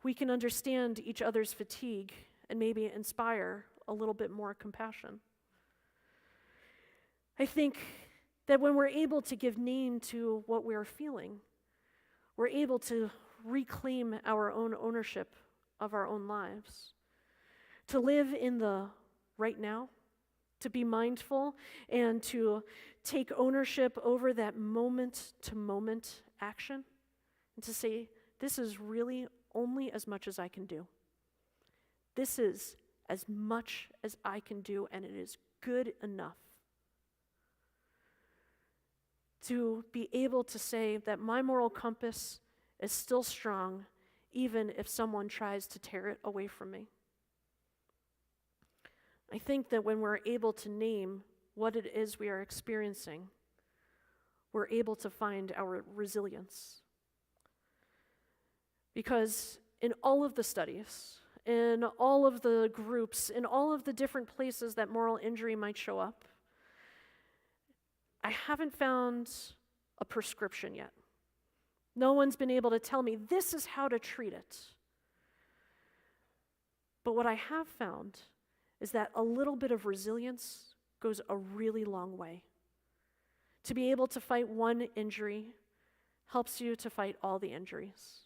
we can understand each other's fatigue and maybe inspire a little bit more compassion. I think that when we're able to give name to what we're feeling, we're able to reclaim our own ownership of our own lives, to live in the right now to be mindful and to take ownership over that moment-to-moment action, and to say, this is really only as much as I can do. This is as much as I can do, and it is good enough. To be able to say that my moral compass is still strong, even if someone tries to tear it away from me. I think that when we're able to name what it is we are experiencing, we're able to find our resilience. Because in all of the studies, in all of the groups, in all of the different places that moral injury might show up, I haven't found a prescription yet. No one's been able to tell me this is how to treat it. But what I have found is that a little bit of resilience goes a really long way. To be able to fight one injury helps you to fight all the injuries.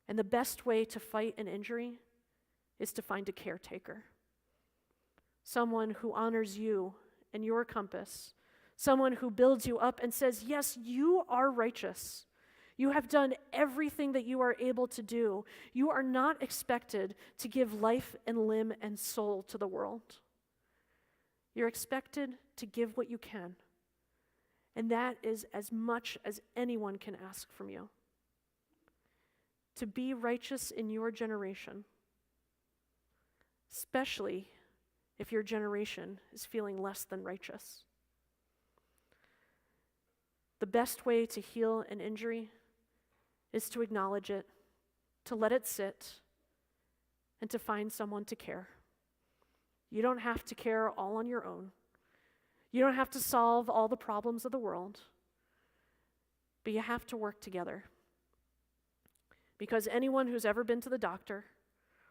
And the best way to fight an injury is to find a caretaker. Someone who honors you and your compass. Someone who builds you up and says, yes, you are righteous. You have done everything that you are able to do. You are not expected to give life and limb and soul to the world. You're expected to give what you can. And that is as much as anyone can ask from you. To be righteous in your generation, especially if your generation is feeling less than righteous. The best way to heal an injury is to acknowledge it, to let it sit, and to find someone to care. You don't have to care all on your own. You don't have to solve all the problems of the world, but you have to work together. Because anyone who's ever been to the doctor,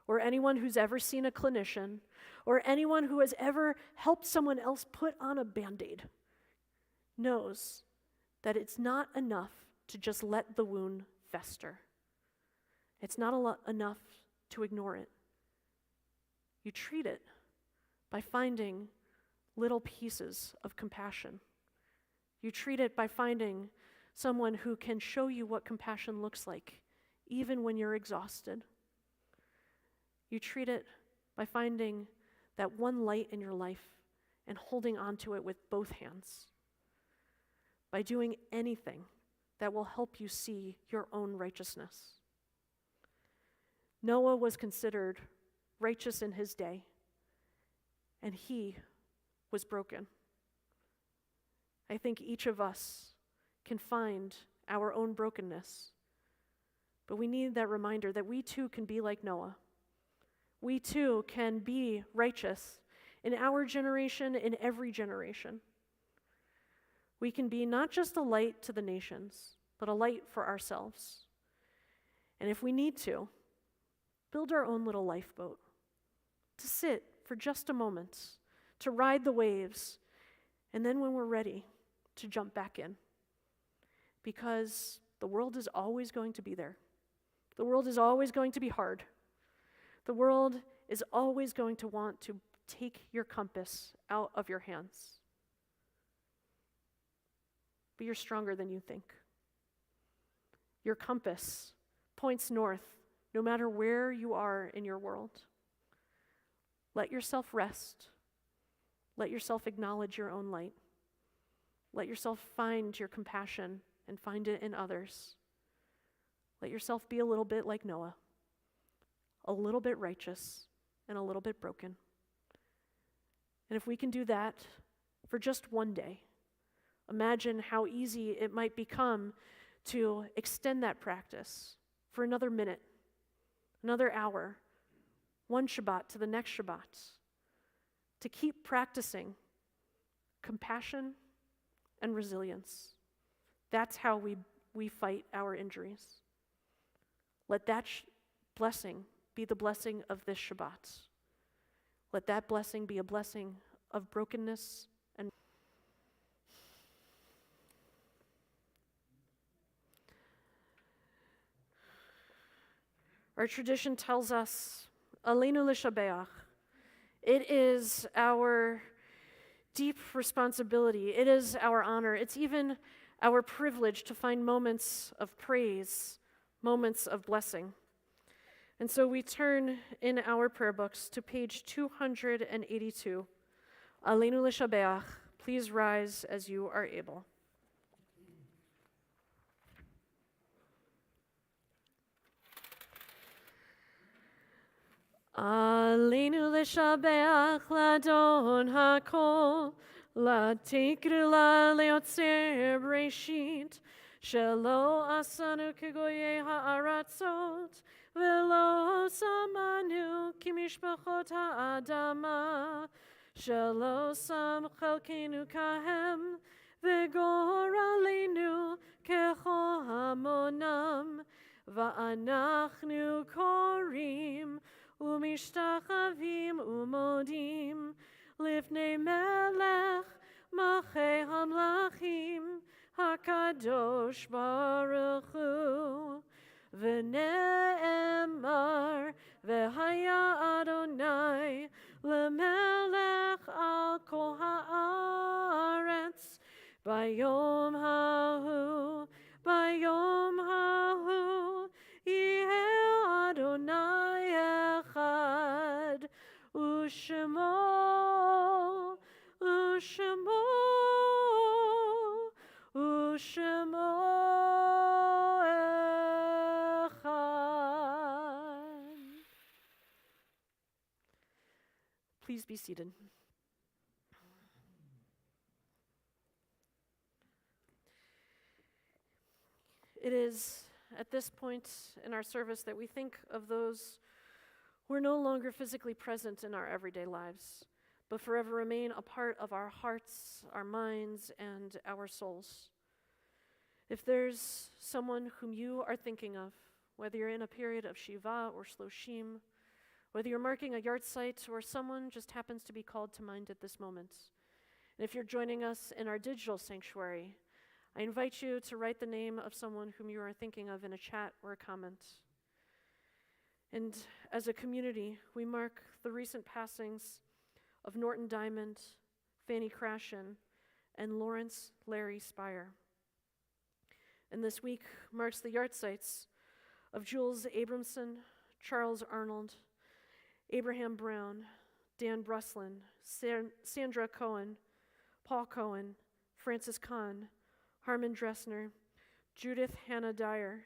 or anyone who's ever seen a clinician, or anyone who has ever helped someone else put on a Band-Aid knows that it's not enough to just let the wound fester. It's not enough to ignore it. You treat it by finding little pieces of compassion. You treat it by finding someone who can show you what compassion looks like, even when you're exhausted. You treat it by finding that one light in your life and holding on to it with both hands. By doing anything that will help you see your own righteousness. Noah was considered righteous in his day, and he was broken. I think each of us can find our own brokenness, but we need that reminder that we too can be like Noah. We too can be righteous in our generation, in every generation. We can be not just a light to the nations, but a light for ourselves. And if we need to, build our own little lifeboat, to sit for just a moment, to ride the waves, and then when we're ready, to jump back in. Because the world is always going to be there. The world is always going to be hard. The world is always going to want to take your compass out of your hands. But you're stronger than you think. Your compass points north no matter where you are in your world. Let yourself rest. Let yourself acknowledge your own light. Let yourself find your compassion and find it in others. Let yourself be a little bit like Noah, a little bit righteous and a little bit broken. And if we can do that for just one day, imagine how easy it might become to extend that practice for another minute, another hour, one Shabbat to the next Shabbat, to keep practicing compassion and resilience. That's how we fight our injuries. Let that blessing be the blessing of this Shabbat. Let that blessing be a blessing of brokenness and our tradition tells us, Aleinu l'shabeach. It is our deep responsibility. It is our honor. It's even our privilege to find moments of praise, moments of blessing. And so we turn in our prayer books to page 282. Aleinu l'shabeach. Please rise as you are able. Aleinu l'shabeach l'adon hakol, l'tikru la leotzer breshit, shelo asanu kegoye ha'aratzot, velo samanu kimishpachot ha'adama, shelo sam chelkenu kahem, v'gor aleinu kecho hamonam, va'anachnu korim, ומשתחווים ומודים לפני מלך מלכי המלכים הקדוש ברוך הוא ונאמר והיה אדוני למלך על כל הארץ ביום ההוא יהיה אדוני אחד ושמו אחד. Please be seated. It is at this point in our service that we think of those who are no longer physically present in our everyday lives, but forever remain a part of our hearts, our minds, and our souls. If there's someone whom you are thinking of, whether you're in a period of Shiva or Shloshim, whether you're marking a yahrzeit or someone just happens to be called to mind at this moment, and if you're joining us in our digital sanctuary, I invite you to write the name of someone whom you are thinking of in a chat or a comment. And as a community, we mark the recent passings of Norton Diamond, Fanny Crashen, and Lawrence Larry Spire. And this week marks the yahrzeits of Jules Abramson, Charles Arnold, Abraham Brown, Dan Bruslin, Sandra Cohen, Paul Cohen, Francis Kahn, Harmon Dressner, Judith Hannah Dyer,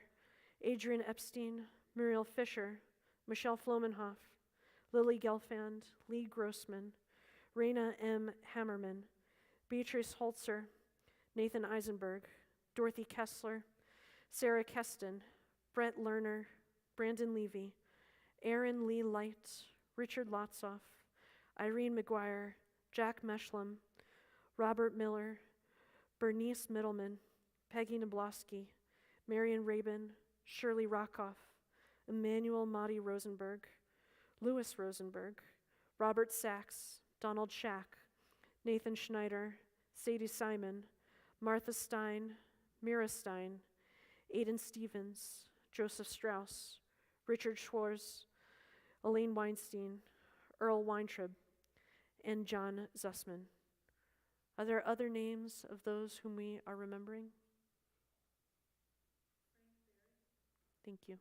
Adrian Epstein, Muriel Fisher, Michelle Flomenhoff, Lily Gelfand, Lee Grossman, Raina M. Hammerman, Beatrice Holzer, Nathan Eisenberg, Dorothy Kessler, Sarah Keston, Brett Lerner, Brandon Levy, Aaron Lee Light, Richard Lotsoff, Irene McGuire, Jack Meshlam, Robert Miller, Bernice Middleman, Peggy Nabloski, Marion Rabin, Shirley Rockoff, Emmanuel Motti Rosenberg, Louis Rosenberg, Robert Sachs, Donald Schack, Nathan Schneider, Sadie Simon, Martha Stein, Mira Stein, Aidan Stevens, Joseph Strauss, Richard Schwartz, Elaine Weinstein, Earl Weintraub, and John Zussman. Are there other names of those whom we are remembering? Thank you.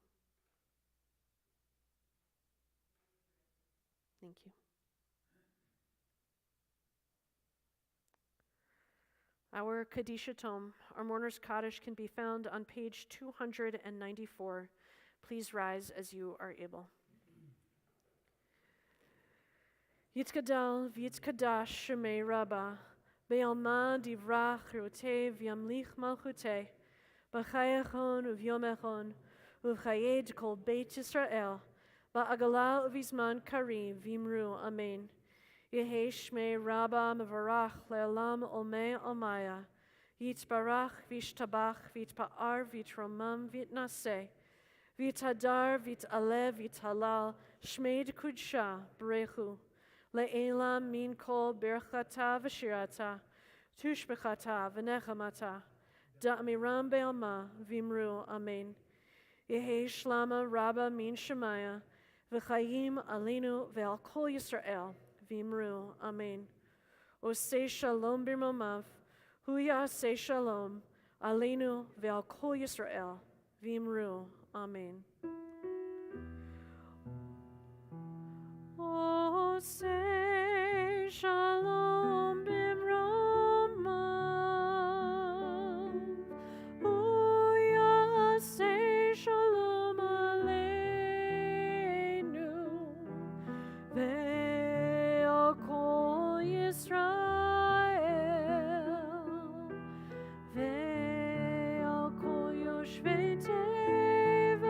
Thank you. Our Kadisha Tome, our Mourner's Kaddish, can be found on page 294. Please rise as you are able. Yitkadal v'yitkadash shemei Rabbah, Be'alma divrach chirutei v'yamlich malchutei, b'chayachon uvyomechon, uv'chayed kol Beit Yisrael, ba'agala uvizman kari v'imru amen. Yehi shmei Rabbah mevarach le'olam olmei olmaya, yitzbarach v'yishtabach v'yitpa'ar v'yitromam v'yitnaseh, v'yitadar v'yit'aleh v'yithalal, shmei d'kudsha b'rechu. Le'elam min kol berchata v'shirata, tushbechata v'nechamata, da'amiram be'alma v'imru amen. Yehi shlama Rabbah min shemaya, v'chayim alinu ve'al kol Yisrael, v'imru. Amen. Osei shalom b'romav, hu ya'aseh shalom, aleinu ve'al kol Yisrael, v'imru. Amen. Osei shalom b'romav, hu ya'aseh shalom aleinu, ve'al kol Yisrael, ve'al kol yoshvei tevel,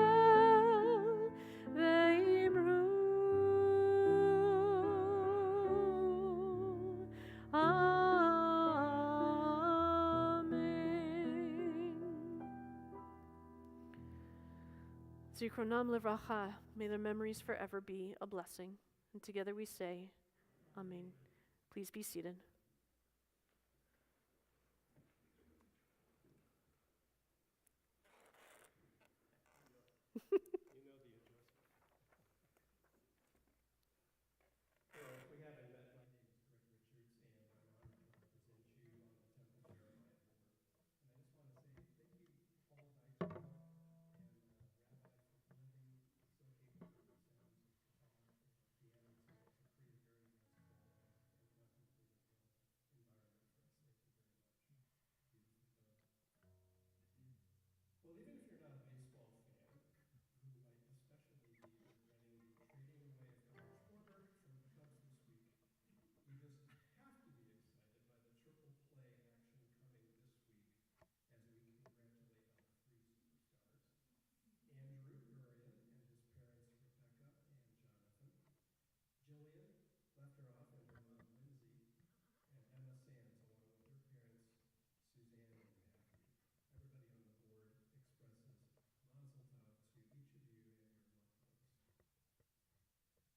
ve'imru. Amen. Zichronam levracha, may their memories forever be a blessing. And together we say, Amen. Please be seated. Well, if we haven't met, my name is Greg Richards, and I'm honored to represent you on the Temple Jeremiah board. And I just want to say thank you, Paul Deichmann and Rabbi, for blending so capably the sounds of guitar and piano to create a very restful and contemplative environment for us. Thank you very much. Beautifully done. Well, even if you're not a baseball fan, who might especially be regretting the trading away of Kyle Schwarber from the Cubs this week, you just have to be excited by the triple play action coming this week as we congratulate our three superstars, Andrew Gurian and his parents Rebecca and Jonathan, Jillian left her off and her mom Lindsay, and Emma Sands along with her parents Suzanne and Matthew. Everybody on the board expresses mazel tov to each of you and your loved ones.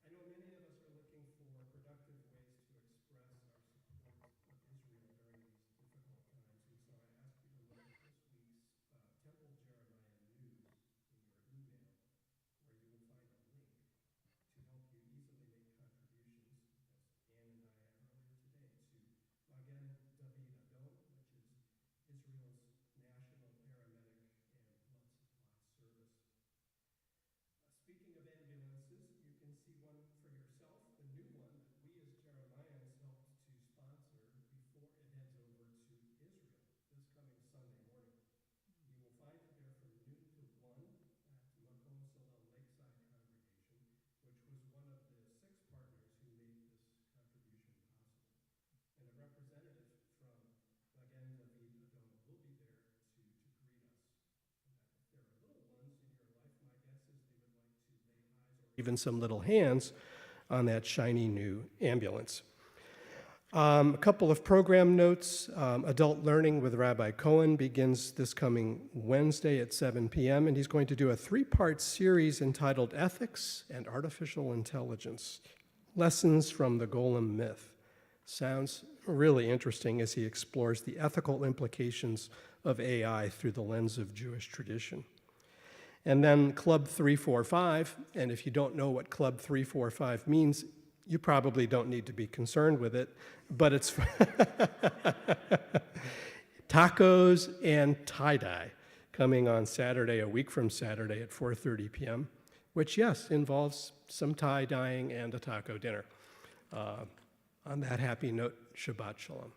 I know many of us are looking for productive ways to express our support of Israel during these difficult times, and so I ask you to look at this week's Temple Jeremiah news in your email, where you will find a link to help you easily make contributions, as Ann and I have earlier today, to Magen David Adom, which is Israel's national paramedic and blood supply service. Speaking of ambulances, you can see one for yourself, the new one that we as Jeremians helped to sponsor before it heads over to Israel this coming Sunday morning. You will find it there from noon to 1 at Makom Salel Lakeside Congregation, which was one of the 6 partners who made this contribution possible. And a representative from Magen David Adom will be there to greet us. If there are little ones in your life, my guess is they would like to lay eyes or even some little hands on that shiny new ambulance. A couple of program notes. Adult Learning with Rabbi Cohen begins this coming Wednesday at 7 p.m., and he's going to do a 3-part series entitled Ethics and Artificial Intelligence, Lessons from the Golem Myth. Sounds really interesting as he explores the ethical implications of AI through the lens of Jewish tradition. And then Club 345, and if you don't know what Club 345 means, you probably don't need to be concerned with it, but it's tacos and tie-dye coming on Saturday, a week from Saturday at 4:30 p.m., which, yes, involves some tie-dyeing and a taco dinner. On that happy note, Shabbat Shalom.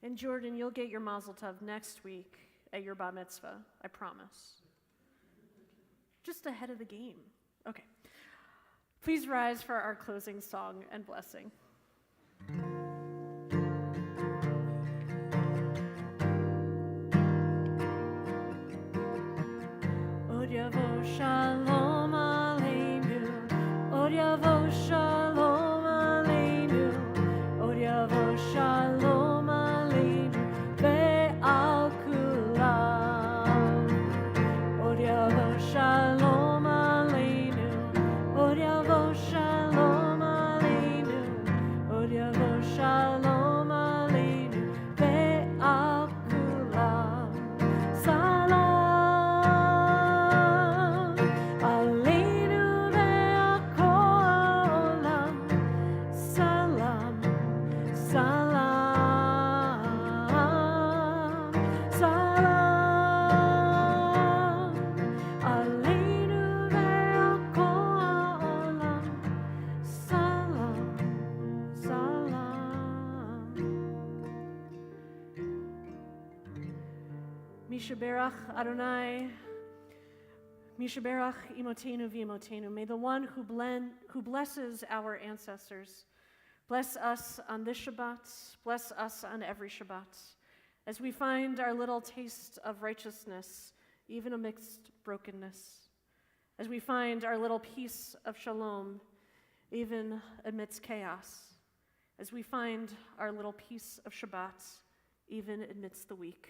And Jordan, you'll get your mazel tov next week at your bar mitzvah, I promise. Just ahead of the game. Okay. Please rise for our closing song and blessing. Od yavo shalom aleinu, od yavo shalom aleinu, od yavo shalom aleinu, ve'al kulam. Od yavo shalom aleinu, od yavo shalom aleinu, od yavo shalom aleinu, ve'al kulam. Salam. Mishaberach Adonai, Mishaberach Imotenu v'Imotenu. May the one who blesses our ancestors bless us on this Shabbat, bless us on every Shabbat, as we find our little taste of righteousness, even amidst brokenness, as we find our little piece of shalom, even amidst chaos, as we find our little piece of Shabbat, even amidst the week.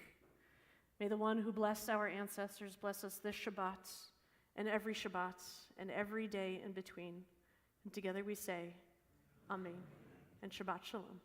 May the one who blessed our ancestors bless us this Shabbat, and every Shabbat, and every day in between. And together we say, Amen, and Shabbat Shalom.